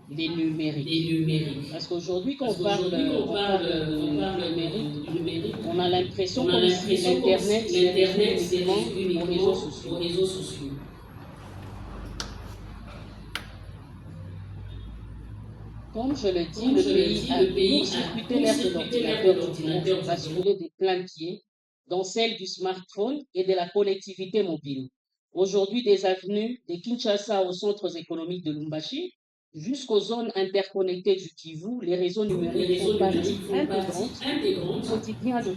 les numériques. Parce qu'aujourd'hui, quand on parle de numérique, on a l'impression comme si l'Internet c'est uniquement aux réseaux sociaux. Comme je le dis, le pays a court-circuité l'ère de l'ordinateur, basculé des plains pieds dans celle du smartphone et de la connectivité mobile. Aujourd'hui, des avenues de Kinshasa aux centres économiques de Lumbashi jusqu'aux zones interconnectées du Kivu, les réseaux numériques font partie intégrante du quotidien de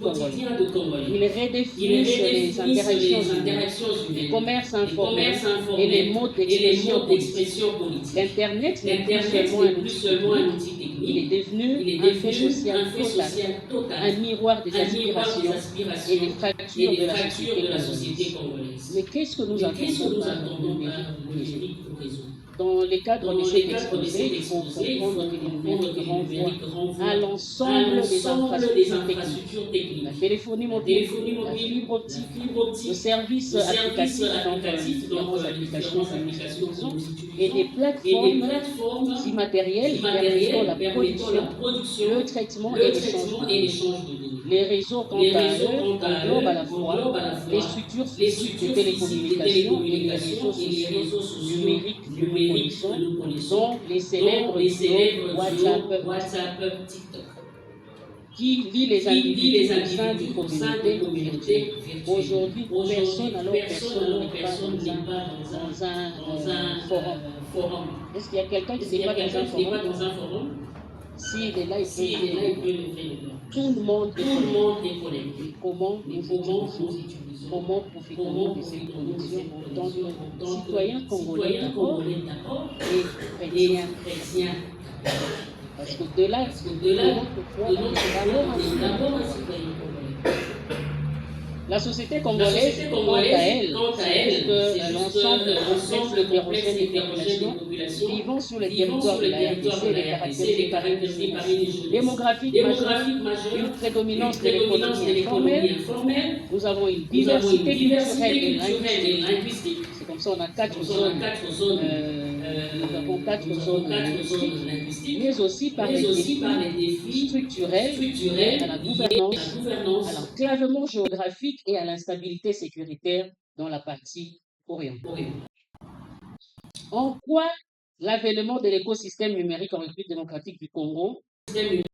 Congolais. Ils redéfinissent les interactions humaines, le commerce informel et les modes d'expression politique. L'Internet n'est plus seulement un outil technique, il est devenu un fait social total, un miroir des aspirations et des fractures de la société congolaise. Mais qu'est-ce que nous attendons par le numérique pour résoudre? Dans le cadre de cet exposé, il faut comprendre que le numérique renvoie à l'ensemble des infrastructures techniques. La téléphonie mobile, la fibre optique, le service applicatif, donc les différentes applications que nous utilisons, et des plateformes immatérielles permettant la production, le traitement et l'échange de données. Les réseaux, quant à eux, englobent à la fois les structures physiques de télécommunications et les réseaux sociaux numériques que nous connaissons, dont les célèbres WhatsApp, TikTok, qui lie les individus au sein d'une communauté virtuelle. Aujourd'hui, personne n'est pas dans un forum. Est-ce qu'il y a quelqu'un qui n'est pas dans un forum? S'il est là, il peut le faire. Tout le monde est connecté. Comment nous utilisons, comment profitons de cette connexion en tant que citoyens congolais d'abord et chrétiens. Parce que de là, on est d'abord un citoyen congolais. La société congolaise, quant à elle, que l'ensemble hétérogène des populations vivant sur le territoire de la RDC, les caractéristiques démographiques majeures, une prédominance de l'économie informelle, nous avons une diversité culturelle et linguistique. C'est comme ça, on a quatre zones. Nous avons quatre zones linguistiques, mais aussi par les défis structurels à la gouvernance, à l'enclavement géographique et à l'instabilité sécuritaire dans la partie orientale. En quoi l'avènement de l'écosystème numérique en République démocratique du Congo,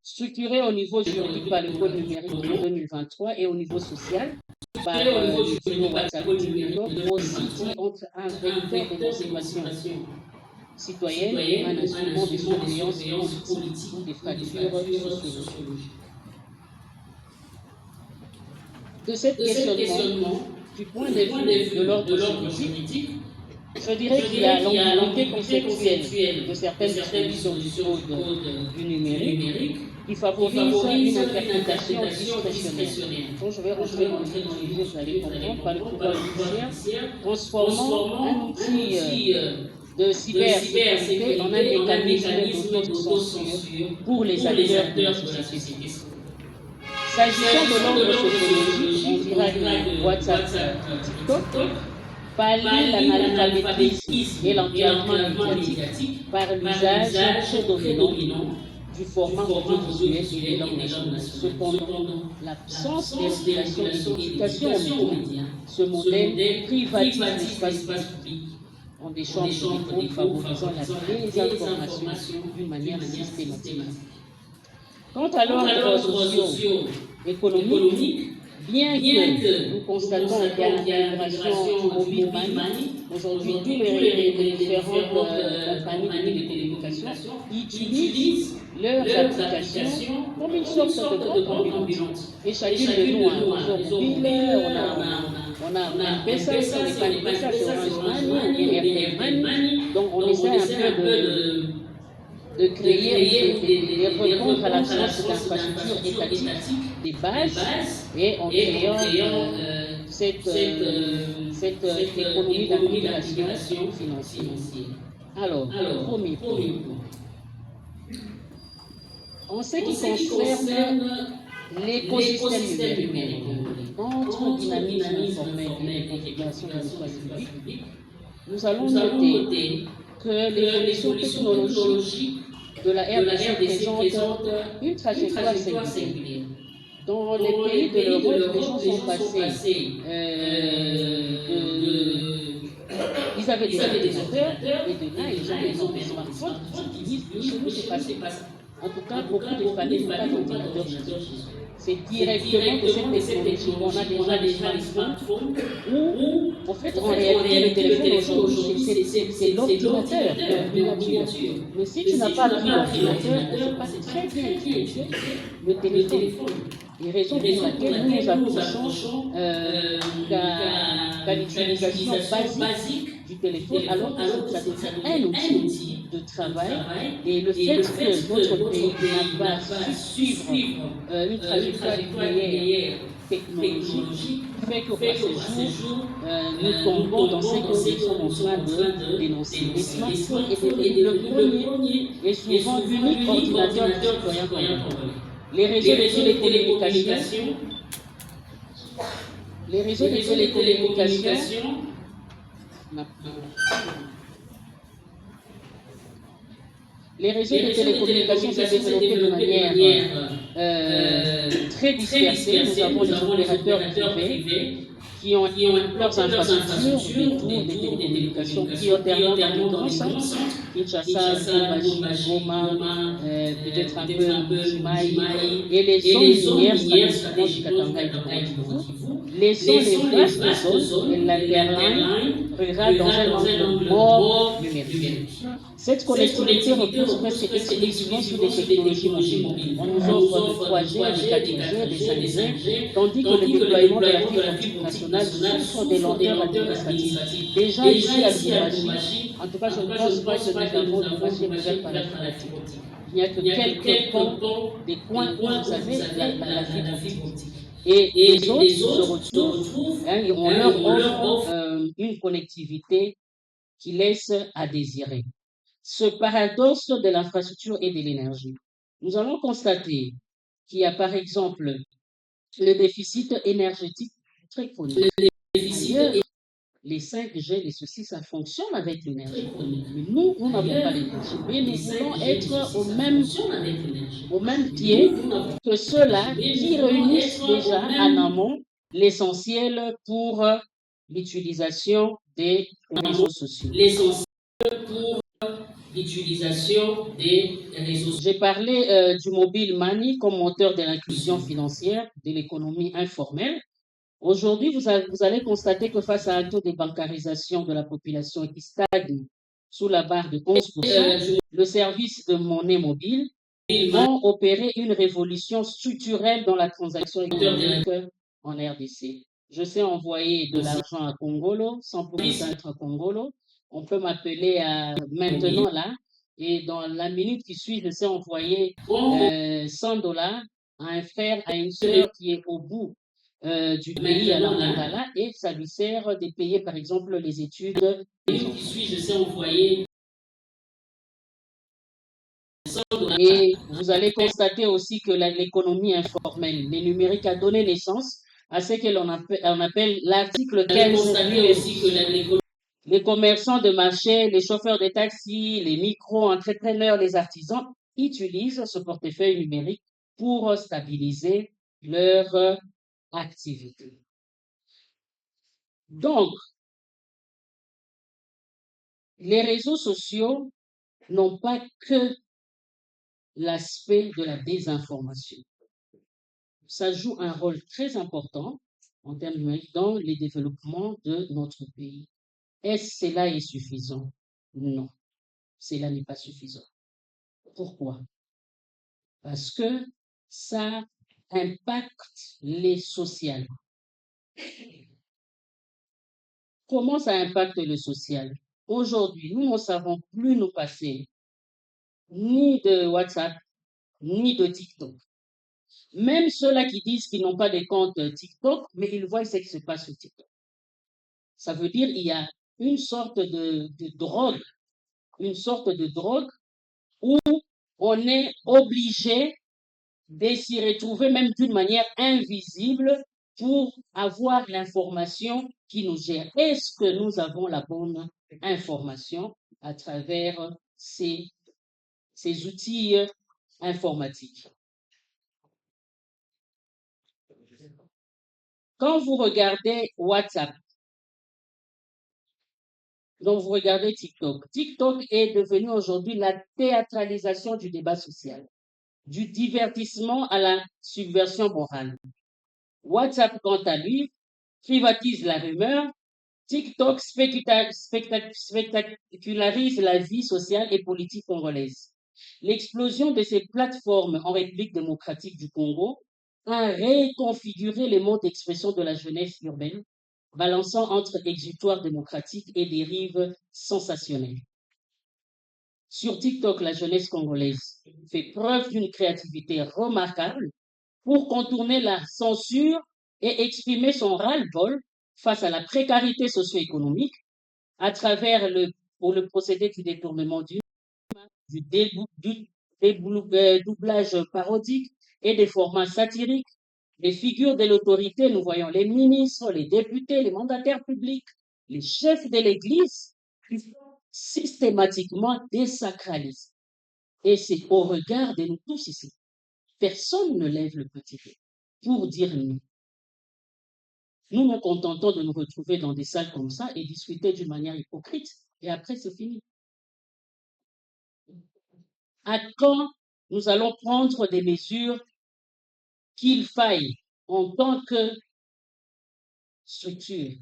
structuré au niveau juridique par le Code numérique de 2023 et au niveau social, par le WhatsApp, aussi entre un vecteur d'émancipation citoyenne et un instrument de surveillance politique ou des fractures sociologiques. De cet questionnement, du point de vue de l'ordre juridique, je dirais qu'il y a l'ambiguïté conceptuelle de certaines dispositions du Code du numérique qui favorise une interprétation discrétionnaire. Donc je vais rentrer dans le sujet, vous allez comprendre, par le pouvoir judiciaire, transformant un outil de cybersécurité en un mécanisme d'autocensure pour les acteurs de la société civile. S'agissant de l'ordre sociologique, on dira que WhatsApp et TikTok pallient l'analphabétisme et l'enclavement médiatique par l'usage prédominant du format audiovisuel et des langues nationales. Cependant, l'absence d'éducation aux médias, ce modèle privatise l'espace public en des champs de micro favorisant la désinformation d'une manière systématique. Quant à l'ordre socio-économique, bien que nous constatons qu'il y a l'intégration du mobile money, aujourd'hui tous les différentes compagnies de télécommunications utilisent leurs applications comme une sorte de boîte ambulante. Et chacune de nous a un réseau mobile, on a un PESA, on n'est pas les PESA, c'est Orange Money, et Airtel Money. Donc on essaie un peu de créer, de répondre à l'absence d'infrastructures étatiques, des bases, et en créant cette économie d'accumulation financière. Alors, premier point. En ce qui concerne l'écosystème numérique, entre dynamisme informel et configuration de l'espace public, nous allons noter que l'évolution technologique de la RDC présente une trajectoire singulière. Dans les pays de l'Europe, les gens sont passés ils avaient des ordinateurs et de là, ils ont des smartphones qu'ils utilisent. Chez nous, c'est passé En tout cas, beaucoup de familles n'ont pas d'ordinateur chez eux. C'est directement de cette technologie qu'on a déjà les smartphones où, en fait, en réalité, le téléphone aujourd'hui, c'est l'ordinateur en miniature. Mais si tu n'as pas pris l'ordinateur, on ne sait pas très bien utiliser le téléphone. Et raison pour laquelle nous approchons qu'à l'utilisation basique du téléphone, alors que ça devient un outil de travail. Et le fait que notre pays n'a pas su suivre une trajectoire linéaire technologique fait qu'au jours, nous tombons dans ce que nous sommes en train de dénoncer. Les smartphones est devenu le premier et souvent l'unique ordinateur du citoyen congolais. Les réseaux de télécommunications, s'est développé de manière très dispersée. Nous avons les opérateurs privés qui ont leurs infrastructures autour des télécommunications prioritairement dans les grands centres, Kinshasa, Lubumbashi, Goma, peut-être un peu Mbujimayi, et les zones minières stratégiques du Katanga et du Nord-Kivu, laissant les vastes zones et l'interline rurale dans un angle mort numérique. Cette connectivité repose presque exclusivement sur des technologies mobiles. On nous offre des 3G, des 4G, des 5G, tandis que le déploiement de la fibre optique nationale souffre des lenteurs administratives. Déjà ici à Lubumbashi, en tout cas, je ne pense pas que nous avons Lubumbashi couvert par la fibre optique. Il n'y a que quelques ponts, des points où vous avez la fibre optique. Et les autres se retrouvent, on leur offre une connectivité qui laisse à désirer. Ce paradoxe de l'infrastructure et de l'énergie. Nous allons constater qu'il y a par exemple le déficit énergétique très connu. D'ailleurs, les 5G, les ceci, ça fonctionne avec l'énergie. Mais nous n'avons pas l'énergie. Mais nous voulons être au même pied que ceux-là qui réunissent déjà en amont l'essentiel pour l'utilisation des réseaux sociaux. J'ai parlé du mobile money comme moteur de l'inclusion financière de l'économie informelle. Aujourd'hui, vous allez constater que face à un taux de bancarisation de la population qui stagne sous la barre de 11%, le service de monnaie mobile vont opérer une révolution structurelle dans la transaction économique en RDC. Je sais envoyer de l'argent à Congolo sans pour autant être Congolo. On peut m'appeler maintenant là et dans la minute qui suit, je sais envoyer $100 à un frère, à une sœur qui est au bout du pays à l'Angala et ça lui sert de payer par exemple les études. Je sais envoyer. Et vous allez constater aussi que l'économie informelle, les numériques a donné naissance à ce que l'on appelle l'article 15 numérique. Les commerçants de marché, les chauffeurs de taxi, les micro-entrepreneurs, les artisans utilisent ce portefeuille numérique pour stabiliser leur activité. Donc, les réseaux sociaux n'ont pas que l'aspect de la désinformation. Ça joue un rôle très important en termes numériques dans le développement de notre pays. Est-ce que cela est suffisant? Non, cela n'est pas suffisant. Pourquoi? Parce que ça impacte les social. Comment ça impacte le social? Aujourd'hui, nous ne savons plus nous passer ni de WhatsApp, ni de TikTok. Même ceux-là qui disent qu'ils n'ont pas de compte TikTok, mais ils voient ce qui se passe sur TikTok. Ça veut dire qu'il y a une sorte de drogue où on est obligé de s'y retrouver même d'une manière invisible pour avoir l'information qui nous gère. Est-ce que nous avons la bonne information à travers ces outils informatiques? Quand vous regardez WhatsApp, quand vous regardez TikTok, TikTok est devenu aujourd'hui la théâtralisation du débat social. du divertissement à la subversion morale. WhatsApp, quant à lui, privatise la rumeur. TikTok spectacularise la vie sociale et politique congolaise. L'explosion de ces plateformes en République démocratique du Congo a réconfiguré les modes d'expression de la jeunesse urbaine, balançant entre exutoire démocratique et dérive sensationnelle. Sur TikTok, la jeunesse congolaise fait preuve d'une créativité remarquable pour contourner la censure et exprimer son ras-le-bol face à la précarité socio-économique à travers le procédé du détournement du doublage parodique et des formats satiriques. Les figures de l'autorité, nous voyons les ministres, les députés, les mandataires publics, les chefs de l'Église, qui sont systématiquement désacralisés. Et c'est au regard de nous tous ici. Personne ne lève le petit doigt pour dire non. Nous nous contentons de nous retrouver dans des salles comme ça et discuter d'une manière hypocrite, et après c'est fini. À quand nous allons prendre des mesures qu'il faille en tant que structure,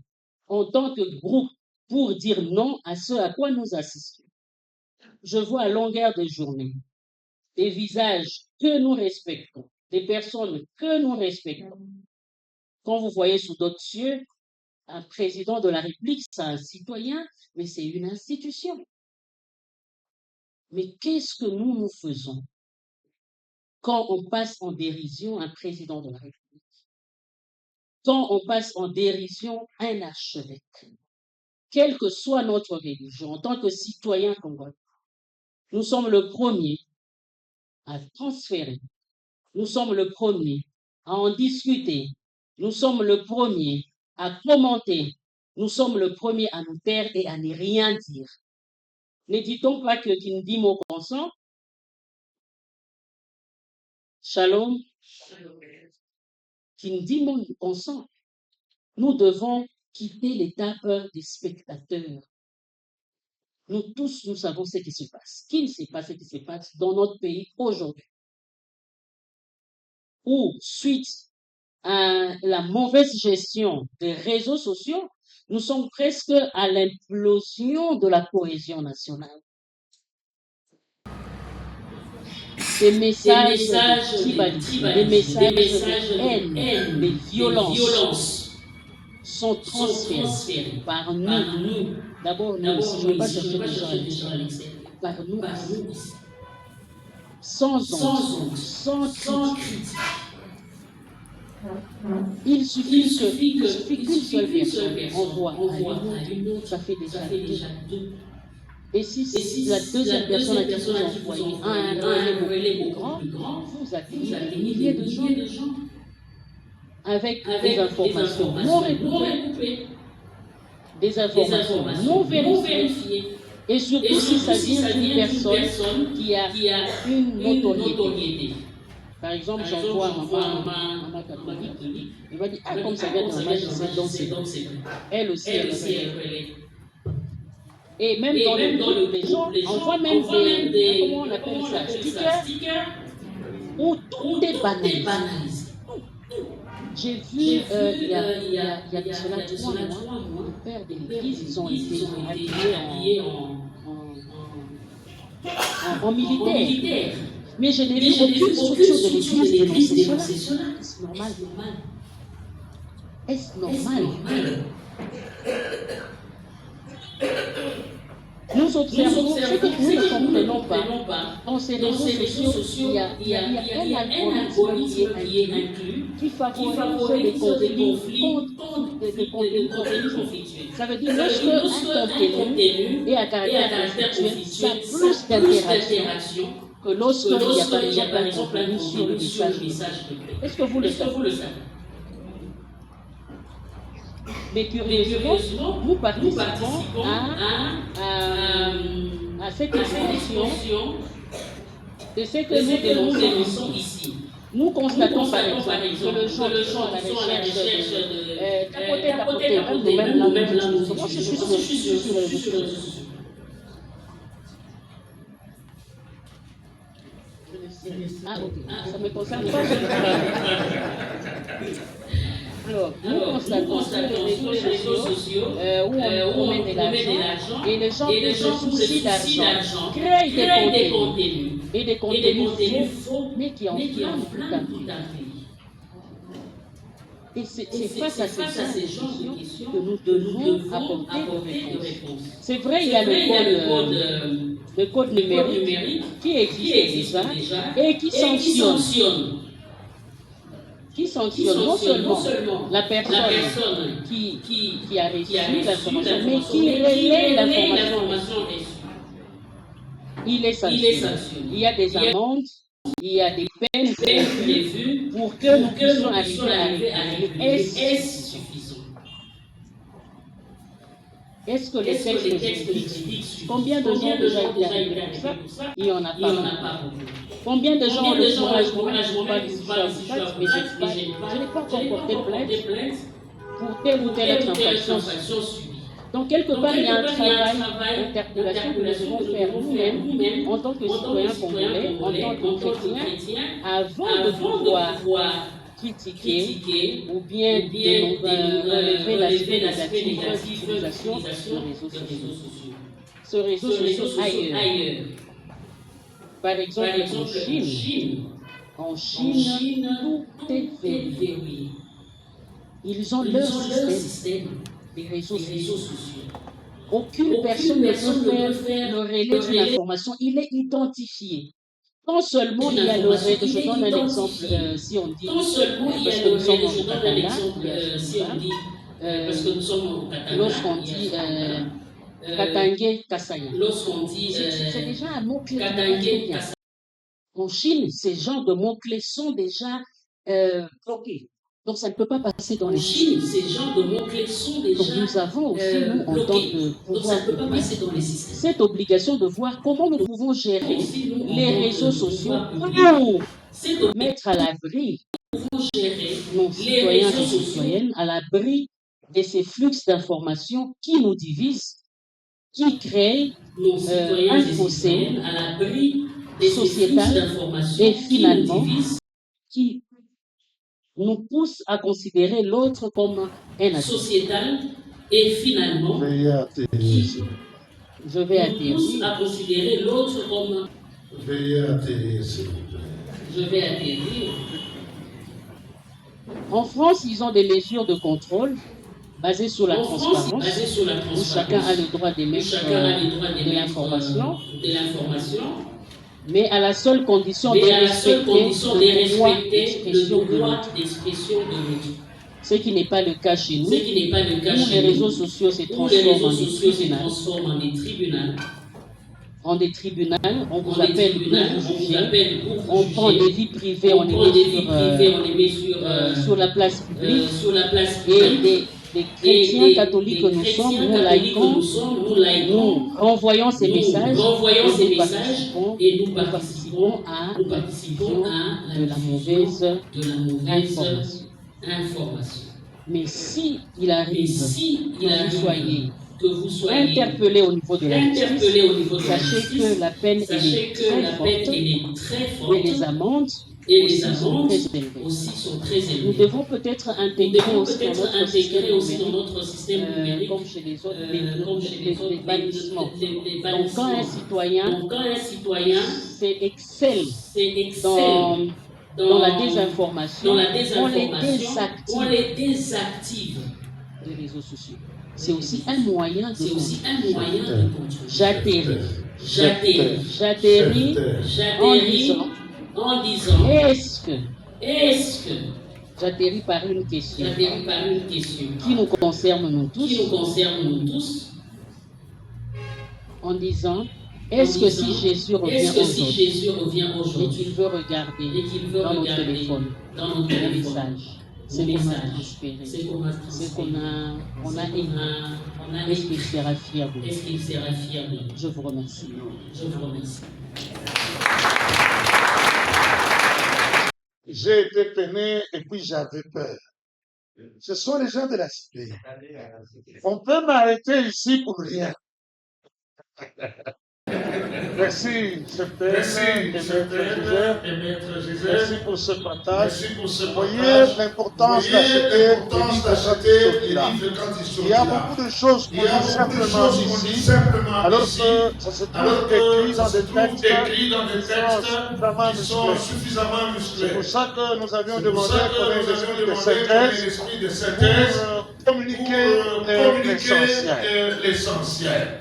en tant que groupe, pour dire non à ce à quoi nous assistons? Je vois à longueur de journée des visages que nous respectons, des personnes que nous respectons. Quand vous voyez sous d'autres cieux, un président de la République, c'est un citoyen, mais c'est une institution. Mais qu'est-ce que nous faisons quand on passe en dérision un président de la République? Quand on passe en dérision un archevêque? Quelle que soit notre religion, en tant que citoyen congolais, nous sommes le premier à transférer. Nous sommes le premier à en discuter. Nous sommes le premier à commenter. Nous sommes le premier à nous taire et à ne rien dire. Ne dit-on pas que Kindimo consent? Shalom. Kindimo consent. Nous devons quitter l'étape des spectateurs. Nous tous, nous savons ce qui se passe. Qui ne sait pas ce qui se passe dans notre pays aujourd'hui? Ou, suite à la mauvaise gestion des réseaux sociaux, nous sommes presque à l'implosion de la cohésion nationale. Des messages tribalistes, des messages de haine, des violences sont transférés par nous. D'abord, nous, si je ne veux pas chercher des gens à l'extérieur, par nous, sans honte, sans critique. Il suffit qu'une seule personne envoie à une autre, ça fait déjà deux. Et si la deuxième personne à qui vous envoyez un relais beaucoup plus grand, vous atteignez des milliers de gens avec des informations non recoupées, des informations non vérifiées, et surtout si ça vient d'une personne qui a une notoriété. Par exemple, j'envoie maman catholique, il va dire, comme ça vient de maman, je sais, donc c'est vrai. Elle aussi, elle relaie. Et même dans le groupe, les gens envoient même des, comment on appelle ça, stickers, où tout est banalisé. J'ai vu, il y a de cela 3 mois, le père de l'église, ils ont été habillés en militaire. Mais je n'ai vu aucune structure de l'église dénoncer cela. Est-ce normal? Est-ce normal? Nous observons ce que nous ne comprenons pas. Dans ces réseaux sociaux, il y a un algorithme qui est inclus, qui favorise les conflits conflictuels. Ça veut dire lorsque un contenu est à caractère conflictuel, ça a plus d'interaction que lorsqu'il y a par exemple un contenu sur le message de paix. Est-ce que vous le savez? Mais curieusement, nous participons à cette explosion de ce que nous dénonçons ici. Nous constatons par exemple que le gens à la recherche de tapoter, nous-mêmes là, moi je suis sur les réseaux sociaux. Je ne sais Ah, ok. Ça me concerne pas. Alors, nous constatons sur les réseaux sociaux où on promet de l'argent et les gens pour se soucient d'argent créent des contenus et des contenus faux, mais qui enflamment tout un pays. Et c'est face à ces gens de questions que nous devons apporter des réponses. C'est vrai, il y a le code numérique qui existe déjà et qui sanctionne non seulement la personne qui a reçu l'information, mais qui relaie l'information reçue. Il est sanctionné. Il y a des amendes, il y a des peines prévues pour que nous puissions arriver à régler. Est-ce suffisant? Est-ce que les textes juridiques, combien de gens déjà été arrêtés pour ça? Il n'y en a pas beaucoup. Combien de gens ont le courage? Moi, je ne pas du mais je n'ai pas encore porté plainte pour telle ou telle autre infraction subie. Donc, quelque part, il y a un travail d'interpellation que nous devons faire nous-mêmes, en tant que citoyens congolais, en tant que chrétiens, avant de pouvoir critiquer ou bien relever l'aspect négatif de l'utilisation des réseaux sociaux. Ce réseau social ailleurs. Par exemple, en Chine, tout est verrouillé. Ils ont leur système des réseaux sociaux. Aucune personne ne peut faire le relais d'une information. Il est identifié. Non seulement il y a le relais, je donne un exemple, si on dit, parce que nous sommes au Katanga, parce que nous sommes au Katanga, lorsqu'on dit Katangé Kasaya, c'est déjà un mot-clé qui vient. En Chine, ces genres de mots-clés sont déjà bloqués. Donc, ça ne peut pas passer dans les Chine, ces genres de mots-clés sont déjà. Donc, nous avons aussi, nous, en tant que pouvoir public, cette obligation de voir comment nous pouvons gérer les réseaux sociaux pour mettre à l'abri nos citoyens et citoyennes, à l'abri de ces flux d'informations qui nous divisent, qui créent un fossé sociétal et finalement qui nous pousse à considérer l'autre comme un adulte. Sociétal et finalement je vais atterrir. Pousse à considérer l'autre comme. Veuillez atterrir, s'il vous plaît. Je vais atterrir. En France, ils ont des mesures de contrôle basées sur la transparence, où chacun a le droit d'émettre de l'information. Mais à la seule condition de respecter le droit d'expression de l'autre. Ce qui n'est pas le cas chez nous. Où les réseaux sociaux se transforment en des tribunaux. On vous appelle pour juger. On prend des vies privées, on les met sur la place publique. Et des chrétiens catholiques que nous sommes, nous laïcons, nous renvoyons ces messages et nous participons à la diffusion de la mauvaise information. Mais si il arrive que vous soyez interpellé au niveau de la justice, sachez que la peine est très forte et les amendes aussi sont très élevées. Nous devons peut-être intégrer aussi dans notre système numérique, comme chez les autres, les bannissements. Donc, quand un citoyen excelle dans la désinformation, on les désactive des réseaux sociaux. C'est aussi un moyen de contrôle. J'atterris en disant est-ce que j'atterris par une question qui nous concerne nous tous en disant est-ce que si Jésus revient aujourd'hui et qu'il veut regarder dans nos téléphones les messages, c'est qu'on a espéré, c'est qu'on a aimé, est-ce qu'il sera fier de nous? Je vous remercie. J'ai été peiné et puis j'avais peur. Ce sont les gens de la cité. On peut m'arrêter ici pour rien. Merci, Septembre Merci, et Maître Gisèle. et Maître Gisèle. Merci pour ce partage. Merci pour ce Vous voyez partage. l'importance Vous voyez l'importance d'acheter les livres livres quand ils sont Il y a là. beaucoup de choses Il qu'on y a dit beaucoup de simplement choses qu'on dit ici, simplement alors ici, que ça se alors trouve que écrit ça dans se des trouve textes écrit dans des qui textes sont suffisamment C'est musclés. pour ça que nous avions C'est pour demandé ça que qu'on ait nous avions l'esprit de demandé qu'on ait synthèse l'esprit de pour synthèse communiquer l'essentiel. l'essentiel.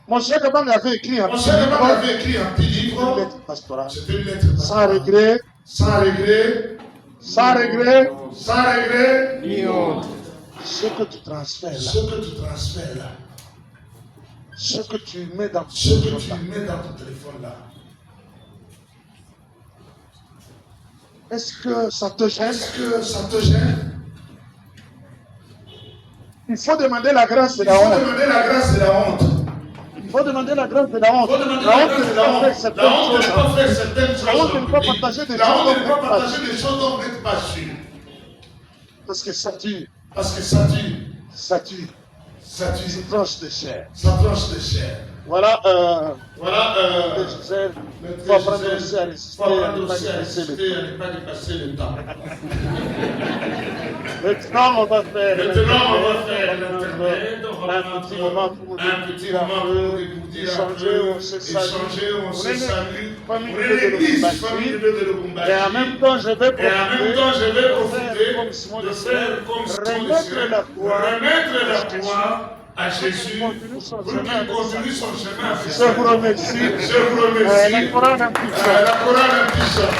Monsieur Kabang avait écrit un Monsieur petit Leblanc livre, avait écrit un petit une livre, lettre pastorale, c'était une lettre sans pastorale. regret, Sans regret, sans regret, sans regret, ni honte. Ce que tu transfères là, ce que tu transfères là, ce que tu mets dans ton ce que téléphone tu là, mets dans ton téléphone là, est-ce que ça te gêne? est-ce que ça te gêne? Il faut demander la grâce de Il la faut honte. demander la grâce de la honte. Il faut demander la grâce de la honte. Il faut demander La la honte grâce de de ne la pas honte. faire La certaines honte de choses. ne pas faire certaines choses. La honte de en ne pas public. partager des La choses honte dont de ne vous pas n'êtes pas partager sûr. des choses dont vous n'êtes pas sûr. Parce que ça tue, Parce que ça tue. ça tue, Ça tue. c'est tranche de chair. Ça tranche de chair. Voilà, Voilà, Gisèle, il Maître faut apprendre Gisèle, aussi à il résister, faut à apprendre ne pas aussi à dépasser le résister, temps. à ne pas dépasser le temps. Maintenant, on va faire Maintenant, on va faire l'Internet, l'Internet, on va un petit moment pour un petit moment pour découvrir un échanger, peu, on se salue. échanger, on se salue. Famille On de est l'église, Lubumbashi. famille de Lubumbashi. Et en même temps, je vais Et en même temps, je vais profiter comme Simon de de faire comme Simon de remettre Sirène, la croix remettre la croix à Jésus continue son pour chemin qu'il avec continue son chemin avec Je ça. vous remercie. Je vous remercie. La chorale un petit peu. La chorale un petit chant.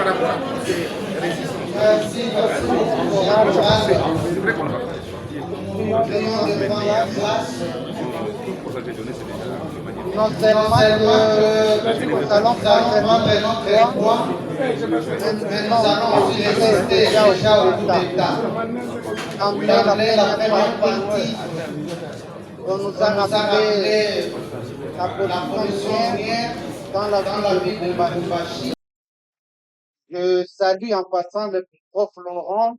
par rapport à toutes ces résistances. Merci beaucoup. Prions devant la place. Non seulement que nous allons prendre notre foi, mais nous allons aussi résister déjà au coup d'État. D'emblée, la première partie, on nous a rappelé la position hier dans la ville de Lubumbashi. Je salue en passant le prof Laurent